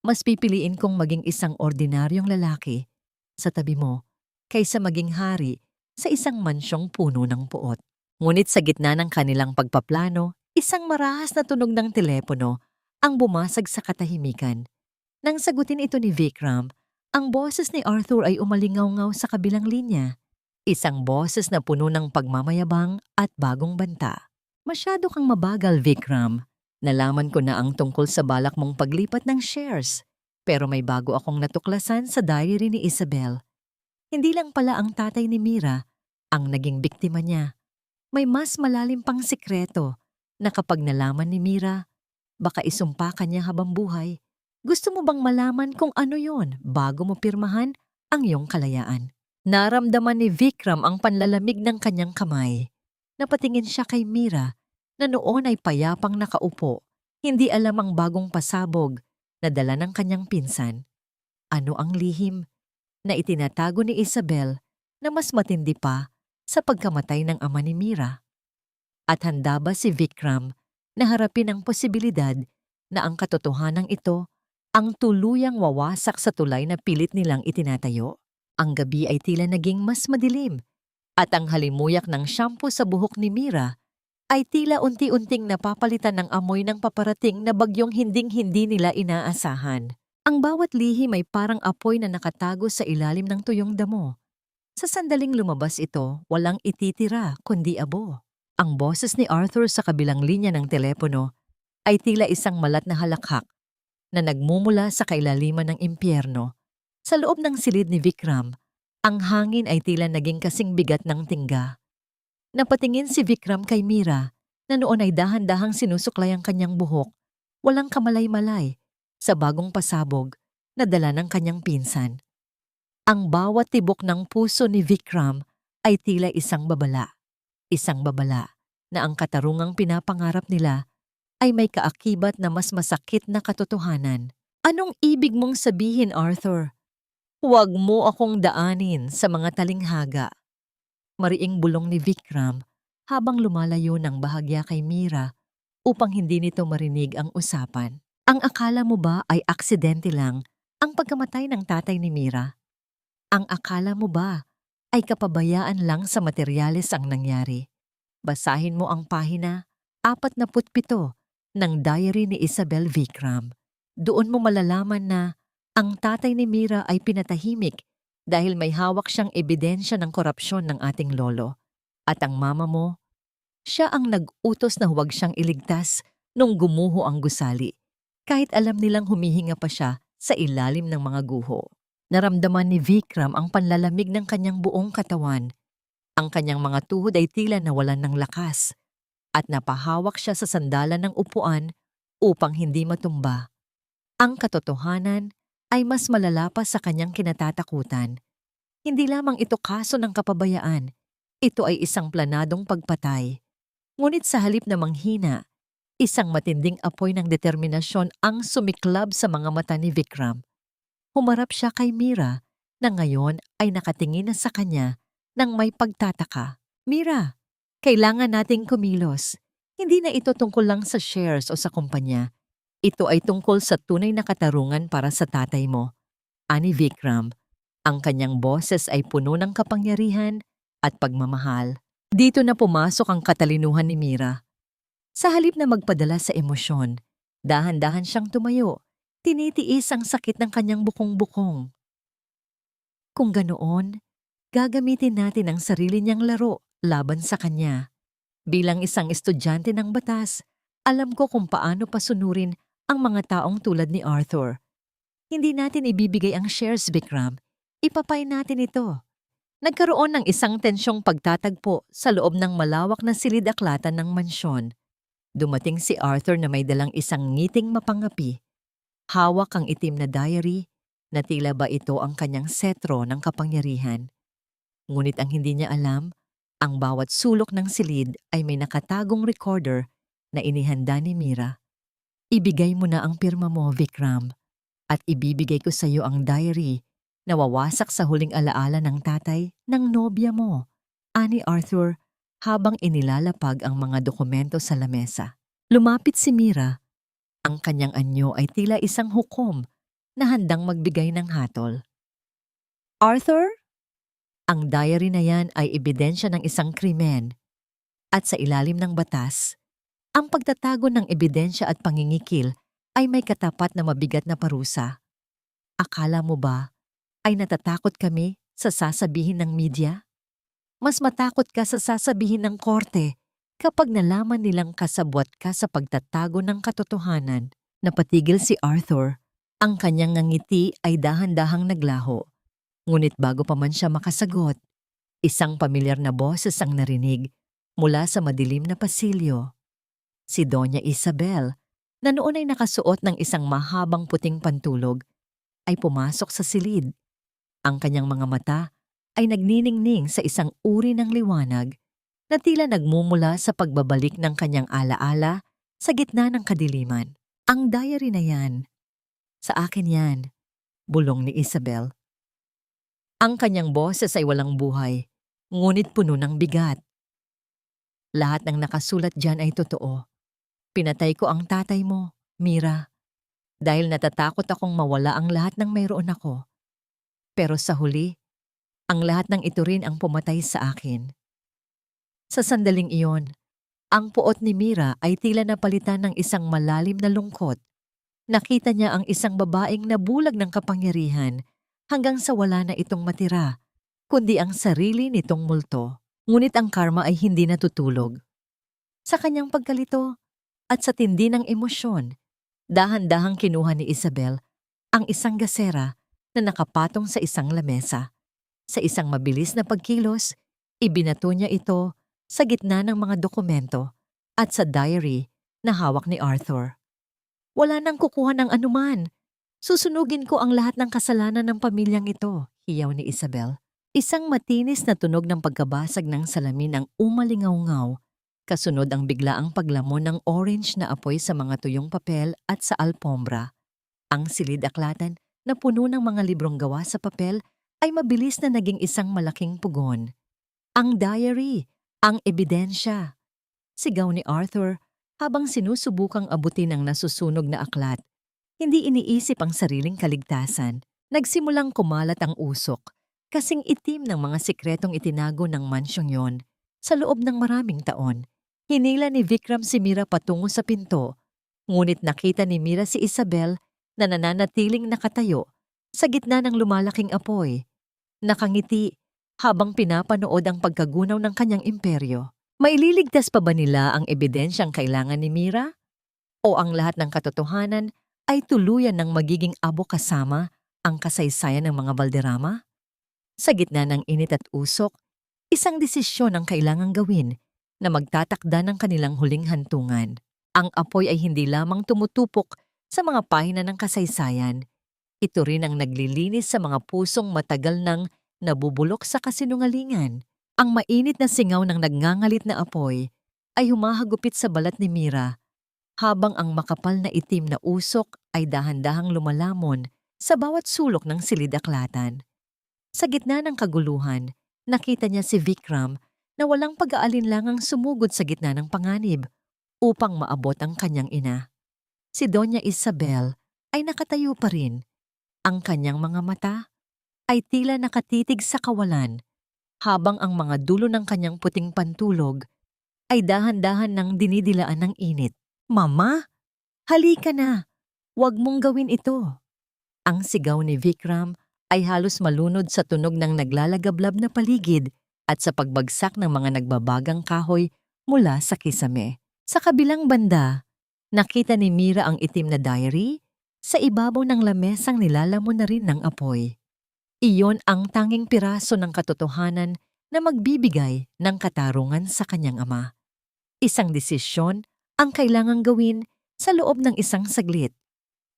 Mas pipiliin kong maging isang ordinaryong lalaki sa tabi mo kaysa maging hari sa isang mansyong puno ng puot. Ngunit sa gitna ng kanilang pagpaplano, isang marahas na tunog ng telepono ang bumasag sa katahimikan. Nang sagutin ito ni Vikram, ang boses ni Arthur ay umalingaw-ngaw sa kabilang linya. Isang boses na puno ng pagmamayabang at bagong banta. Masyado kang mabagal, Vikram. Nalaman ko na ang tungkol sa balak mong paglipat ng shares. Pero may bago akong natuklasan sa diary ni Isabel. Hindi lang pala ang tatay ni Mira ang naging biktima niya. May mas malalim pang sikreto na kapag nalaman ni Mira, baka isumpa ka niya habang buhay. Gusto mo bang malaman kung ano yon bago mo pirmahan ang iyong kalayaan? Naramdaman ni Vikram ang panlalamig ng kanyang kamay. Napatingin siya kay Mira na noon ay payapang nakaupo, hindi alam ang bagong pasabog na dala ng kanyang pinsan. Ano ang lihim na itinatago ni Isabel na mas matindi pa sa pagkamatay ng ama ni Mira? At handa ba si Vikram na harapin ang posibilidad na ang katotohanan ito ang tuluyang wawasak sa tulay na pilit nilang itinatayo? Ang gabi ay tila naging mas madilim at ang halimuyak ng shampoo sa buhok ni Mira ay tila unti-unting napapalitan ng amoy ng paparating na bagyong hinding-hindi nila inaasahan. Ang bawat lihim ay parang apoy na nakatago sa ilalim ng tuyong damo. Sa sandaling lumabas ito, walang ititira kundi abo. Ang boses ni Arthur sa kabilang linya ng telepono ay tila isang malat na halakhak na nagmumula sa kailaliman ng impyerno. Sa loob ng silid ni Vikram, ang hangin ay tila naging kasing bigat ng tingga. Napatingin si Vikram kay Mira na noon ay dahan-dahang sinusuklay ang kanyang buhok, walang kamalay-malay, sa bagong pasabog na dala ng kanyang pinsan. Ang bawat tibok ng puso ni Vikram ay tila isang babala na ang katarungang pinapangarap nila ay may kaakibat na mas masakit na katotohanan. Anong ibig mong sabihin, Arthur? Huwag mo akong daanin sa mga talinghaga. Mariing bulong ni Vikram habang lumalayo ng bahagya kay Mira upang hindi nito marinig ang usapan. Ang akala mo ba ay aksidente lang ang pagkamatay ng tatay ni Mira? Ang akala mo ba ay kapabayaan lang sa materyales ang nangyari. Basahin mo ang pahina 47 ng diary ni Isabel Vikram. Doon mo malalaman na ang tatay ni Mira ay pinatahimik dahil may hawak siyang ebidensya ng korupsyon ng ating lolo. At ang mama mo, siya ang nag-utos na huwag siyang iligtas nung gumuho ang gusali, kahit alam nilang humihinga pa siya sa ilalim ng mga guho. Naramdaman ni Vikram ang panlalamig ng kanyang buong katawan. Ang kanyang mga tuhod ay tila nawalan ng lakas at napahawak siya sa sandalan ng upuan upang hindi matumba. Ang katotohanan ay mas malala pa sa kanyang kinatatakutan. Hindi lamang ito kaso ng kapabayaan, ito ay isang planadong pagpatay. Ngunit sa halip na manghina, isang matinding apoy ng determinasyon ang sumiklab sa mga mata ni Vikram. Humarap siya kay Mira na ngayon ay nakatingin na sa kanya nang may pagtataka. Mira, kailangan nating kumilos. Hindi na ito tungkol lang sa shares o sa kumpanya. Ito ay tungkol sa tunay na katarungan para sa tatay mo. Ani Vikram, ang kanyang boses ay puno ng kapangyarihan at pagmamahal. Dito na pumasok ang katalinuhan ni Mira. Sa halip na magpadala sa emosyon, dahan-dahan siyang tumayo. Tinitiis ang sakit ng kanyang bukong-bukong. Kung ganoon, gagamitin natin ang sarili niyang laro laban sa kanya. Bilang isang estudyante ng batas, alam ko kung paano pasunurin ang mga taong tulad ni Arthur. Hindi natin ibibigay ang shares, Vikram. Ipapay natin ito. Nagkaroon ng isang tensyong pagtatagpo sa loob ng malawak na silid-aklatan ng mansyon. Dumating si Arthur na may dalang isang ngiting mapangapi. Hawak ang itim na diary na tila ba ito ang kanyang setro ng kapangyarihan. Ngunit ang hindi niya alam, ang bawat sulok ng silid ay may nakatagong recorder na inihanda ni Mira. Ibigay mo na ang pirma mo, Vikram, at ibibigay ko sa iyo ang diary na wawasak sa huling alaala ng tatay ng nobya mo, ani Arthur, habang inilalapag ang mga dokumento sa lamesa. Lumapit si Mira. Ang kanyang anyo ay tila isang hukom na handang magbigay ng hatol. Arthur? Ang diary na yan ay ebidensya ng isang krimen. At sa ilalim ng batas, ang pagtatago ng ebidensya at pangingikil ay may katapat na mabigat na parusa. Akala mo ba ay natatakot kami sa sasabihin ng media? Mas matakot ka sa sasabihin ng korte kapag nalaman nilang kasabwat ka sa pagtatago ng katotohanan. Napatigil si Arthur. Ang kanyang ngiti ay dahan-dahang naglaho. Ngunit bago pa man siya makasagot, isang pamilyar na boses ang narinig mula sa madilim na pasilyo. Si Doña Isabel, na noon ay nakasuot ng isang mahabang puting pantulog, ay pumasok sa silid. Ang kanyang mga mata ay nagniningning sa isang uri ng liwanag na tila nagmumula sa pagbabalik ng kanyang alaala sa gitna ng kadiliman. Ang diary na yan, sa akin yan, bulong ni Isabel. Ang kanyang boses ay walang buhay, ngunit puno ng bigat. Lahat ng nakasulat dyan ay totoo. Pinatay ko ang tatay mo, Mira, dahil natatakot akong mawala ang lahat ng mayroon ako. Pero sa huli, ang lahat ng ito rin ang pumatay sa akin. Sa sandaling iyon, ang puot ni Mira ay tila napalitan ng isang malalim na lungkot. Nakita niya ang isang babaeng nabulag ng kapangyarihan hanggang sa wala na itong matira, kundi ang sarili nitong multo. Ngunit ang karma ay hindi natutulog. Sa kanyang pagkalito at sa tindi ng emosyon, dahan-dahang kinuha ni Isabel ang isang gasera na nakapatong sa isang lamesa. Sa isang mabilis na pagkilos, ibinato niya ito sa gitna ng mga dokumento at sa diary na hawak ni Arthur. Wala nang kukuha ng anuman. Susunugin ko ang lahat ng kasalanan ng pamilyang ito, hiyaw ni Isabel. Isang matinis na tunog ng pagkabasag ng salamin ang umalingaw-ngaw, kasunod ang biglaang paglamon ng orange na apoy sa mga tuyong papel at sa alpombra. Ang silid-aklatan na puno ng mga librong gawa sa papel ay mabilis na naging isang malaking pugon. Ang diary! Ang ebidensya! Sigaw ni Arthur habang sinusubukang abutin ang nasusunog na aklat. Hindi iniisip ang sariling kaligtasan. Nagsimulang kumalat ang usok Kasing itim ng mga sikretong itinago ng mansyong yon sa loob ng maraming taon. Hinila ni Vikram si Mira patungo sa pinto, ngunit nakita ni Mira si Isabel na nananatiling nakatayo sa gitna ng lumalaking apoy. Nakangiti habang pinapanood ang pagkagunaw ng kanyang imperyo. Maililigtas pa ba nila ang ebidensyang kailangan ni Mira? O ang lahat ng katotohanan ay tuluyan ng magiging abo kasama ang kasaysayan ng mga Valderrama? Sa gitna ng init at usok, isang desisyon ang kailangang gawin na magtatakda ng kanilang huling hantungan. Ang apoy ay hindi lamang tumutupok sa mga pahina ng kasaysayan. Ito rin ang naglilinis sa mga pusong matagal nang nabubulok sa kasinungalingan. Ang mainit na singaw ng nagngangalit na apoy ay humahagupit sa balat ni Mira, habang ang makapal na itim na usok ay dahan-dahang lumalamon sa bawat sulok ng silid-aklatan. Sa gitna ng kaguluhan, nakita niya si Vikram na walang pag-aalinlangang sumugod sa gitna ng panganib upang maabot ang kanyang ina. Si Doña Isabel ay nakatayo pa rin. Ang kanyang mga mata ay tila nakatitig sa kawalan, habang ang mga dulo ng kanyang puting pantulog ay dahan-dahan nang dinidilaan ng init. "Mama, halika na! Huwag mong gawin ito!" Ang sigaw ni Vikram ay halos malunod sa tunog ng naglalagablab na paligid at sa pagbagsak ng mga nagbabagang kahoy mula sa kisame. Sa kabilang banda, nakita ni Mira ang itim na diary sa ibabaw ng lamesang nilalamon na rin ng apoy. Iyon ang tanging piraso ng katotohanan na magbibigay ng katarungan sa kanyang ama. Isang desisyon ang kailangang gawin sa loob ng isang saglit.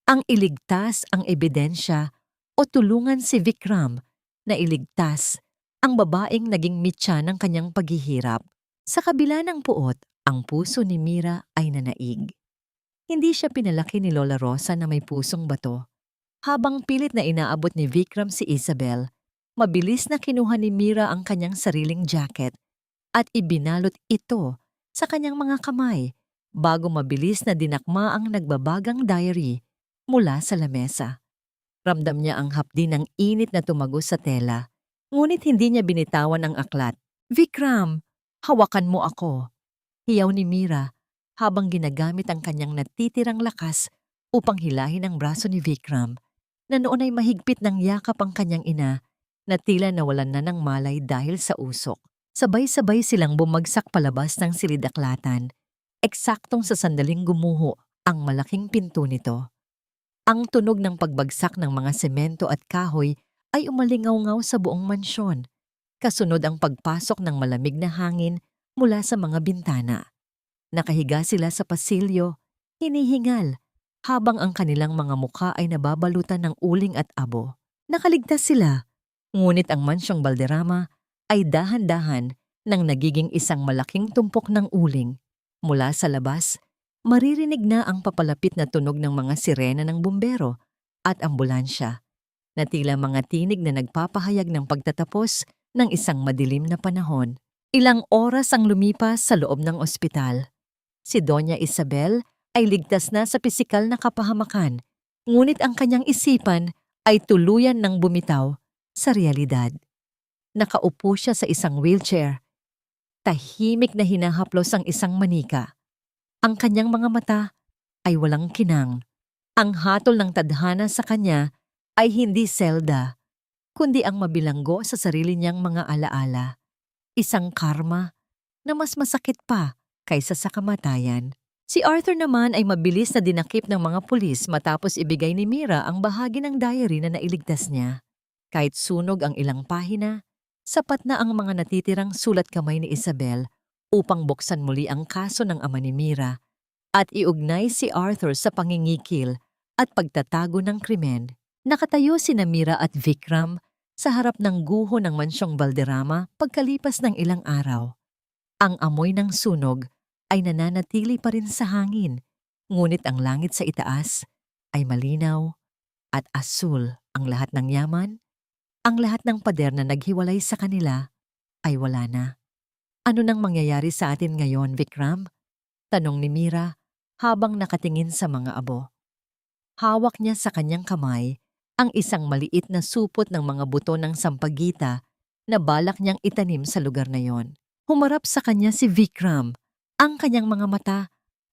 Ang iligtas ang ebidensya o tulungan si Vikram na iligtas ang babaeng naging mitya ng kanyang paghihirap. Sa kabila ng puot, ang puso ni Mira ay nanaig. Hindi siya pinalaki ni Lola Rosa na may pusong bato. Habang pilit na inaabot ni Vikram si Isabel, mabilis na kinuha ni Mira ang kanyang sariling jacket at ibinalot ito sa kanyang mga kamay bago mabilis na dinakma ang nagbabagang diary mula sa lamesa. Ramdam niya ang hapdi ng init na tumagos sa tela, ngunit hindi niya binitawan ang aklat. "Vikram, hawakan mo ako," hiyaw ni Mira habang ginagamit ang kanyang natitirang lakas upang hilahin ang braso ni Vikram, na noon ay mahigpit ng yakap ang kanyang ina na tila nawalan na ng malay dahil sa usok. Sabay-sabay silang bumagsak palabas ng silid-aklatan, eksaktong sa sandaling gumuho ang malaking pinto nito. Ang tunog ng pagbagsak ng mga semento at kahoy ay umalingaw-ngaw sa buong mansyon. Kasunod ang pagpasok ng malamig na hangin mula sa mga bintana. Nakahiga sila sa pasilyo, hinihingal, habang ang kanilang mga mukha ay nababalutan ng uling at abo. Nakaligtas sila, ngunit ang mansyong Valderrama ay dahan-dahan nang nagiging isang malaking tumpok ng uling. Mula sa labas, maririnig na ang papalapit na tunog ng mga sirena ng bumbero at ambulansya, na tila mga tinig na nagpapahayag ng pagtatapos ng isang madilim na panahon. Ilang oras ang lumipas sa loob ng ospital. Si Doña Isabel ay ligtas na sa pisikal na kapahamakan, ngunit ang kanyang isipan ay tuluyan ng bumitaw sa realidad. Nakaupo siya sa isang wheelchair. Tahimik na hinahaplos ang isang manika. Ang kanyang mga mata ay walang kinang. Ang hatol ng tadhana sa kanya ay hindi selda, kundi ang mabilanggo sa sarili niyang mga alaala. Isang karma na mas masakit pa kaysa sa kamatayan. Si Arthur naman ay mabilis na dinakip ng mga pulis matapos ibigay ni Mira ang bahagi ng diary na nailigtas niya. Kahit sunog ang ilang pahina, sapat na ang mga natitirang sulat kamay ni Isabel upang buksan muli ang kaso ng ama ni Mira at iugnay si Arthur sa pangingikil at pagtatago ng krimen. Nakatayo sina Mira at Vikram sa harap ng guho ng mansyong Valderrama pagkalipas ng ilang araw. Ang amoy ng sunog ay nananatili pa rin sa hangin, ngunit ang langit sa itaas ay malinaw at asul. Ang lahat ng yaman, ang lahat ng pader na naghiwalay sa kanila ay wala na. "Ano nang mangyayari sa atin ngayon, Vikram?" tanong ni Mira habang nakatingin sa mga abo. Hawak niya sa kanyang kamay ang isang maliit na supot ng mga buto ng sampagita na balak niyang itanim sa lugar na yon. Humarap sa kanya si Vikram. Ang kanyang mga mata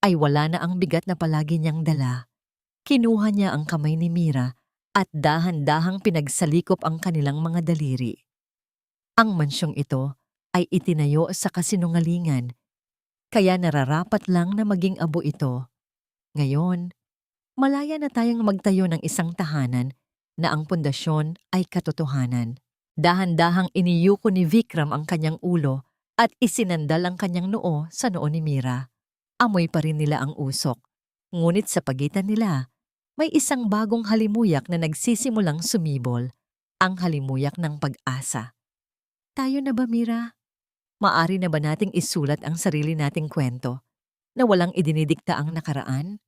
ay wala na ang bigat na palagi niyang dala. Kinuha niya ang kamay ni Mira at dahan-dahang pinagsalikop ang kanilang mga daliri. Ang mansyong ito ay itinayo sa kasinungalingan, kaya nararapat lang na maging abo ito. Ngayon, malaya na tayong magtayo ng isang tahanan na ang pundasyon ay katotohanan. Dahan-dahang iniyuko ni Vikram ang kanyang ulo at isinandal ang kanyang noo sa noo ni Mira. Amoy pa rin nila ang usok, ngunit sa pagitan nila, may isang bagong halimuyak na nagsisimulang sumibol, ang halimuyak ng pag-asa. Tayo na ba, Mira? Maari na ba nating isulat ang sarili nating kwento na walang idinidikta ang nakaraan?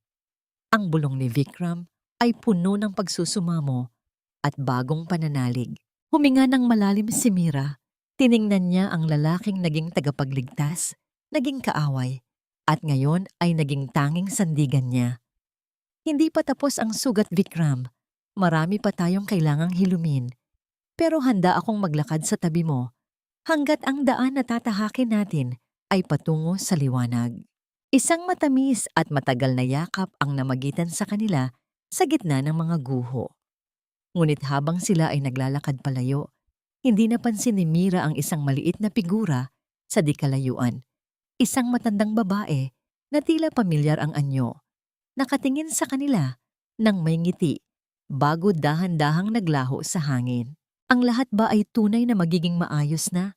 Ang bulong ni Vikram ay puno ng pagsusumamo at bagong pananalig. Huminga ng malalim si Mira. Tiningnan niya ang lalaking naging tagapagligtas, naging kaaway, at ngayon ay naging tanging sandigan niya. Hindi pa tapos ang sugat, Vikram. Marami pa tayong kailangang hilumin. Pero handa akong maglakad sa tabi mo hanggat ang daan na tatahakin natin ay patungo sa liwanag. Isang matamis at matagal na yakap ang namagitan sa kanila sa gitna ng mga guho. Ngunit habang sila ay naglalakad palayo, hindi napansin ni Mira ang isang maliit na figura sa di kalayuan. Isang matandang babae na tila pamilyar ang anyo. Nakatingin sa kanila nang may ngiti bago dahan-dahang naglaho sa hangin. Ang lahat ba ay tunay na magiging maayos na?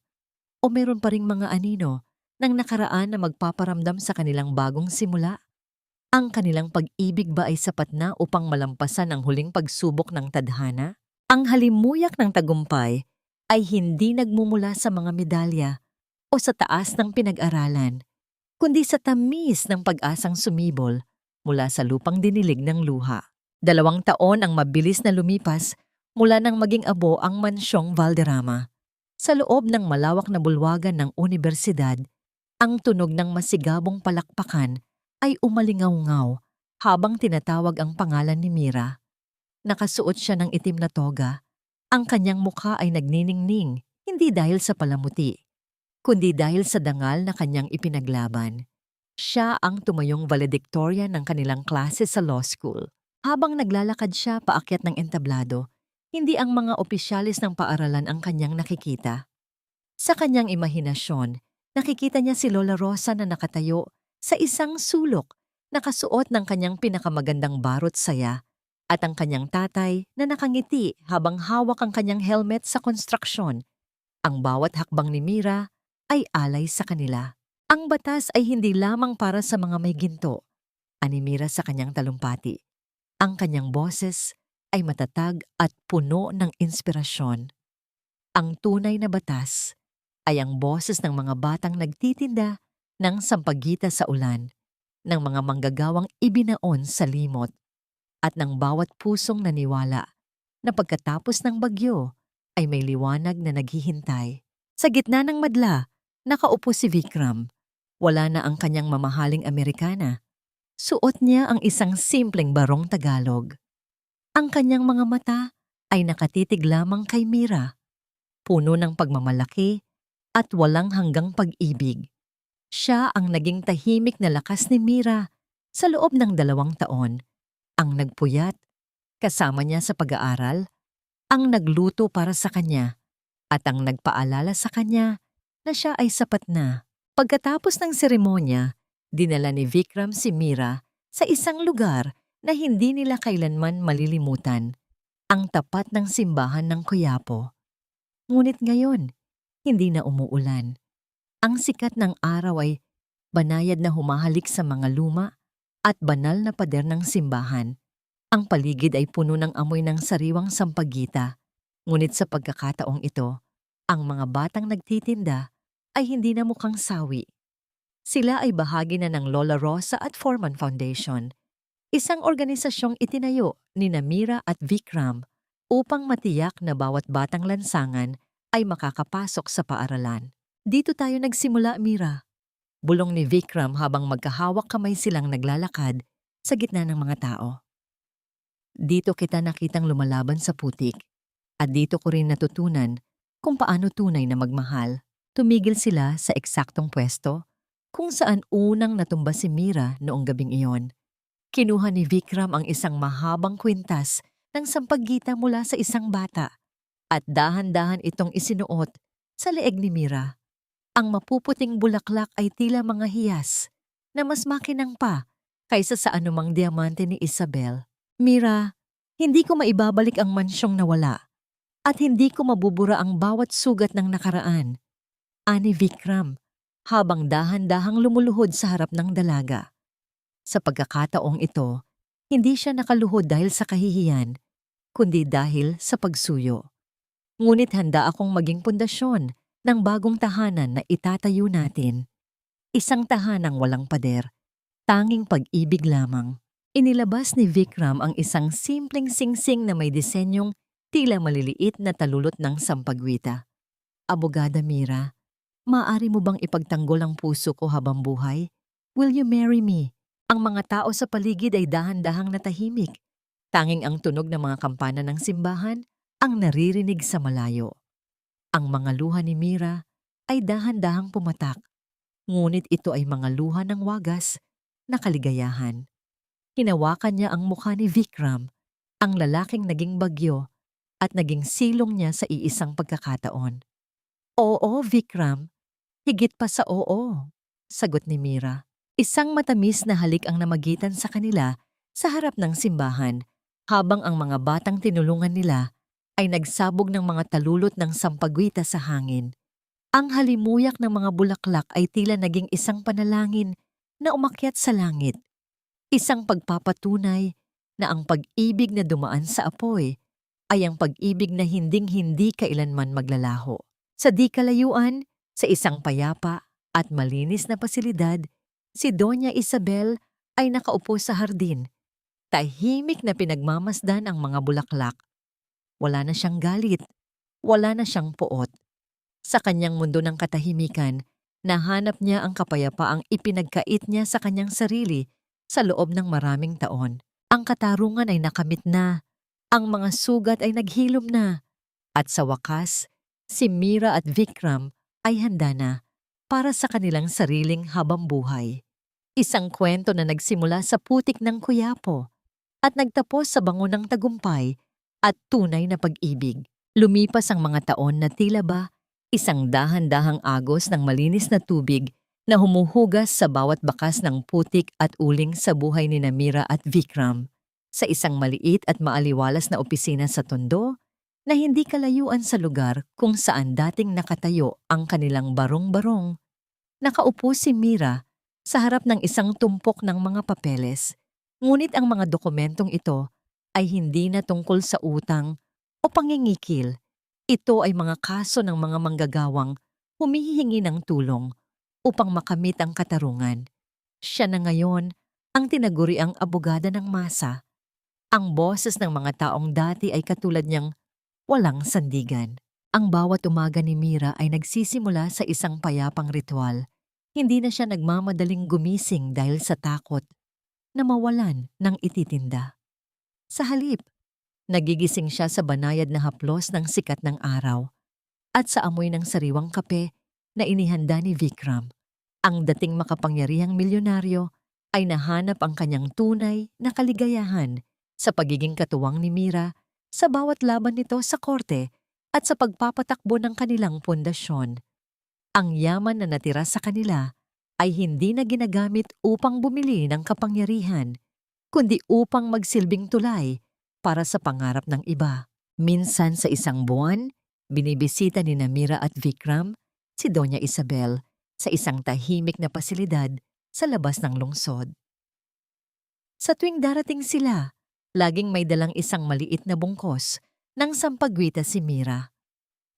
O meron pa ring mga anino ng nakaraan na magpaparamdam sa kanilang bagong simula? Ang kanilang pag-ibig ba ay sapat na upang malampasan ang huling pagsubok ng tadhana? Ang halimuyak ng tagumpay ay hindi nagmumula sa mga medalya o sa taas ng pinag-aralan, kundi sa tamis ng pag-asang sumibol mula sa lupang dinilig ng luha. 2 taon ang mabilis na lumipas mula nang maging abo ang mansyong Valderrama. Sa loob ng malawak na bulwagan ng unibersidad, ang tunog ng masigabong palakpakan ay umalingaw-ngaw habang tinatawag ang pangalan ni Mira. Nakasuot siya ng itim na toga. Ang kanyang mukha ay nagniningning, hindi dahil sa palamuti, kundi dahil sa dangal na kanyang ipinaglaban. Siya ang tumayong valedictorian ng kanilang klase sa law school. Habang naglalakad siya paakyat ng entablado, hindi ang mga opisyalis ng paaralan ang kanyang nakikita. Sa kanyang imahinasyon, nakikita niya si Lola Rosa na nakatayo sa isang sulok, nakasuot ng kanyang pinakamagandang barot saya, at ang kanyang tatay na nakangiti habang hawak ang kanyang helmet sa konstruksyon. Ang bawat hakbang ni Mira ay alay sa kanila. Ang batas ay hindi lamang para sa mga may ginto, ani Mira sa kanyang talumpati. Ang kanyang boses ay matatag at puno ng inspirasyon. Ang tunay na batas ay ang boses ng mga batang nagtitinda ng sampagita sa ulan, ng mga manggagawang ibinaon sa limot, at ng bawat pusong naniwala na pagkatapos ng bagyo ay may liwanag na naghihintay. Sa gitna ng madla, nakaupo si Vikram. Wala na ang kanyang mamahaling Amerikana. Suot niya ang isang simpleng barong Tagalog. Ang kanyang mga mata ay nakatitig lamang kay Mira, puno ng pagmamalaki at walang hanggang pag-ibig. Siya ang naging tahimik na lakas ni Mira sa loob ng 2 taon, ang nagpuyat, kasama niya sa pag-aaral, ang nagluto para sa kanya, at ang nagpaalala sa kanya na siya ay sapat na. Pagkatapos ng seremonya, dinala ni Vikram si Mira sa isang lugar na hindi nila kailanman malilimutan, ang tapat ng simbahan ng Quiapo. Ngunit ngayon, hindi na umuulan. Ang sikat ng araw ay banayad na humahalik sa mga luma at banal na pader ng simbahan. Ang paligid ay puno ng amoy ng sariwang sampagita. Ngunit sa pagkakataong ito, ang mga batang nagtitinda ay hindi na mukhang sawi. Sila ay bahagi na ng Lola Rosa at Foreman Foundation, isang organisasyong itinayo ni Mira at Vikram upang matiyak na bawat batang lansangan ay makakapasok sa paaralan. Dito tayo nagsimula, Mira. Bulong ni Vikram habang magkahawak kamay silang naglalakad sa gitna ng mga tao. Dito kita nakitang lumalaban sa putik at dito ko rin natutunan kung paano tunay na magmahal. Tumigil sila sa eksaktong pwesto kung saan unang natumba si Mira noong gabing iyon. Kinuha ni Vikram ang isang mahabang kwintas ng sampaggita mula sa isang bata at dahan-dahan itong isinuot sa leeg ni Mira. Ang mapuputing bulaklak ay tila mga hiyas na mas makinang pa kaysa sa anumang diamante ni Isabel. Mira, hindi ko maibabalik ang mansyong nawala at hindi ko mabubura ang bawat sugat ng nakaraan, ani Vikram, habang dahan-dahang lumuluhod sa harap ng dalaga. Sa pagkakataong ito, hindi siya nakaluhod dahil sa kahihiyan, kundi dahil sa pagsuyo. Ngunit handa akong maging pundasyon ng bagong tahanan na itatayo natin. Isang tahanang walang pader, tanging pag-ibig lamang. Inilabas ni Vikram ang isang simpleng singsing na may disenyong tila maliliit na talulot ng sampagwita. Abogada Mira, maaari mo bang ipagtanggol ang puso ko habang buhay? Will you marry me? Ang mga tao sa paligid ay dahan-dahang natahimik. Tanging ang tunog ng mga kampana ng simbahan ang naririnig sa malayo. Ang mga luha ni Mira ay dahan-dahang pumatak. Ngunit ito ay mga luha ng wagas na kaligayahan. Hinawakan niya ang mukha ni Vikram, ang lalaking naging bagyo at naging silong niya sa iisang pagkakataon. Oo, Vikram. Higit pa sa oo, sagot ni Mira. Isang matamis na halik ang namagitan sa kanila sa harap ng simbahan, habang ang mga batang tinulungan nila ay nagsabog ng mga talulot ng sampagwita sa hangin. Ang halimuyak ng mga bulaklak ay tila naging isang panalangin na umakyat sa langit. Isang pagpapatunay na ang pag-ibig na dumaan sa apoy ay ang pag-ibig na hinding-hindi kailanman maglalaho. Sa di kalayuan, sa isang payapa at malinis na pasilidad, si Doña Isabel ay nakaupo sa hardin. Tahimik na pinagmamasdan ang mga bulaklak. Wala na siyang galit, wala na siyang poot. Sa kanyang mundo ng katahimikan, nahanap niya ang kapayapaang ipinagkait niya sa kanyang sarili sa loob ng maraming taon. Ang katarungan ay nakamit na, ang mga sugat ay naghilom na, at sa wakas, si Mira at Vikram ay handa na para sa kanilang sariling habambuhay. Isang kwento na nagsimula sa putik ng Quiapo at nagtapos sa bango ng tagumpay at tunay na pag-ibig. Lumipas ang mga taon na tila ba isang dahan-dahang agos ng malinis na tubig na humuhugas sa bawat bakas ng putik at uling sa buhay ni Mira at Vikram. Sa isang maliit at maaliwalas na opisina sa Tondo, na hindi kalayuan sa lugar kung saan dating nakatayo ang kanilang barong-barong, nakaupo si Mira sa harap ng isang tumpok ng mga papeles. Ngunit ang mga dokumentong ito ay hindi na tungkol sa utang o pangingikil. Ito ay mga kaso ng mga manggagawang humihingi ng tulong upang makamit ang katarungan. Siya na ngayon ang tinaguriang abogada ng masa. Ang boses ng mga taong dati ay katulad niyang walang sandigan. Ang bawat umaga ni Mira ay nagsisimula sa isang payapang ritual. Hindi na siya nagmamadaling gumising dahil sa takot na mawalan ng ititinda. Sa halip, nagigising siya sa banayad na haplos ng sikat ng araw at sa amoy ng sariwang kape na inihanda ni Vikram. Ang dating makapangyarihang milyonaryo ay nahanap ang kanyang tunay na kaligayahan sa pagiging katuwang ni Mira sa bawat laban nito sa korte at sa pagpapatakbo ng kanilang pundasyon. Ang yaman na natira sa kanila ay hindi na ginagamit upang bumili ng kapangyarihan, kundi upang magsilbing tulay para sa pangarap ng iba. Minsan sa isang buwan, binibisita ni Mira at Vikram si Doña Isabel sa isang tahimik na pasilidad sa labas ng lungsod. Sa tuwing darating sila, laging may dalang isang maliit na bungkos ng sampagwita si Mira.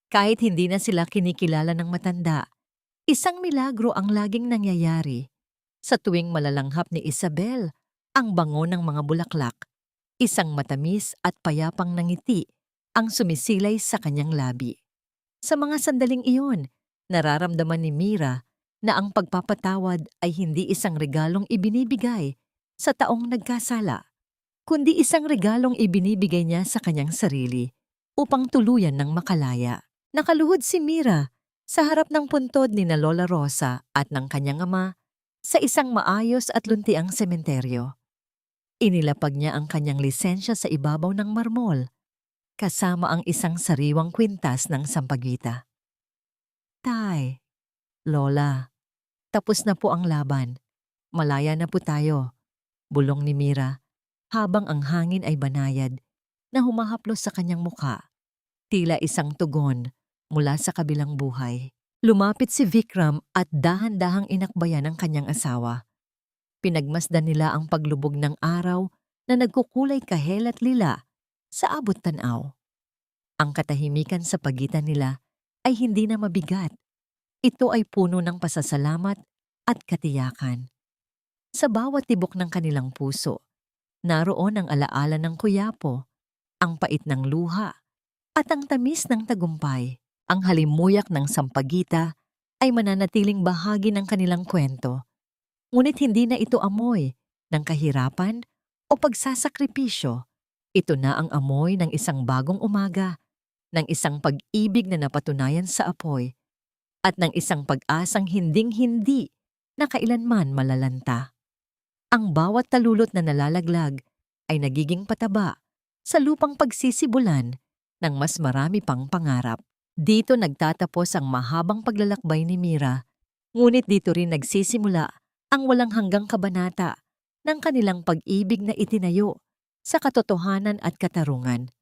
Kahit hindi na sila kinikilala ng matanda, isang milagro ang laging nangyayari. Sa tuwing malalanghap ni Isabel ang bango ng mga bulaklak, isang matamis at payapang nangiti ang sumisilay sa kanyang labi. Sa mga sandaling iyon, nararamdaman ni Mira na ang pagpapatawad ay hindi isang regalong ibinibigay sa taong nagkasala, kundi isang regalong ibinibigay niya sa kanyang sarili upang tuluyan ng makalaya. Nakaluhod si Mira sa harap ng puntod ni na Lola Rosa at ng kanyang ama sa isang maayos at luntiang sementeryo. Inilapag niya ang kanyang lisensya sa ibabaw ng marmol, kasama ang isang sariwang kwintas ng sampagita. Tay, Lola, tapos na po ang laban. Malaya na po tayo, bulong ni Mira, habang ang hangin ay banayad na humahaplos sa kanyang muka, tila isang tugon mula sa kabilang buhay. Lumapit si Vikram at dahan-dahang inakbayan ang kanyang asawa. Pinagmasdan nila ang paglubog ng araw na nagkukulay kahel at lila sa abot tanaw. Ang katahimikan sa pagitan nila ay hindi na mabigat. Ito ay puno ng pasasalamat at katiyakan. Sa bawat tibok ng kanilang puso, naroon ang alaala ng kuyapo, ang pait ng luha, at ang tamis ng tagumpay. Ang halimuyak ng sampagita ay mananatiling bahagi ng kanilang kwento. Ngunit hindi na ito amoy ng kahirapan o pagsasakripisyo. Ito na ang amoy ng isang bagong umaga, ng isang pag-ibig na napatunayan sa apoy, at ng isang pag-asang hinding-hindi na kailanman malalanta. Ang bawat talulot na nalalaglag ay nagiging pataba sa lupang pagsisibulan ng mas marami pang pangarap. Dito nagtatapos ang mahabang paglalakbay ni Mira, ngunit dito rin nagsisimula ang walang hanggang kabanata ng kanilang pag-ibig na itinayo sa katotohanan at katarungan.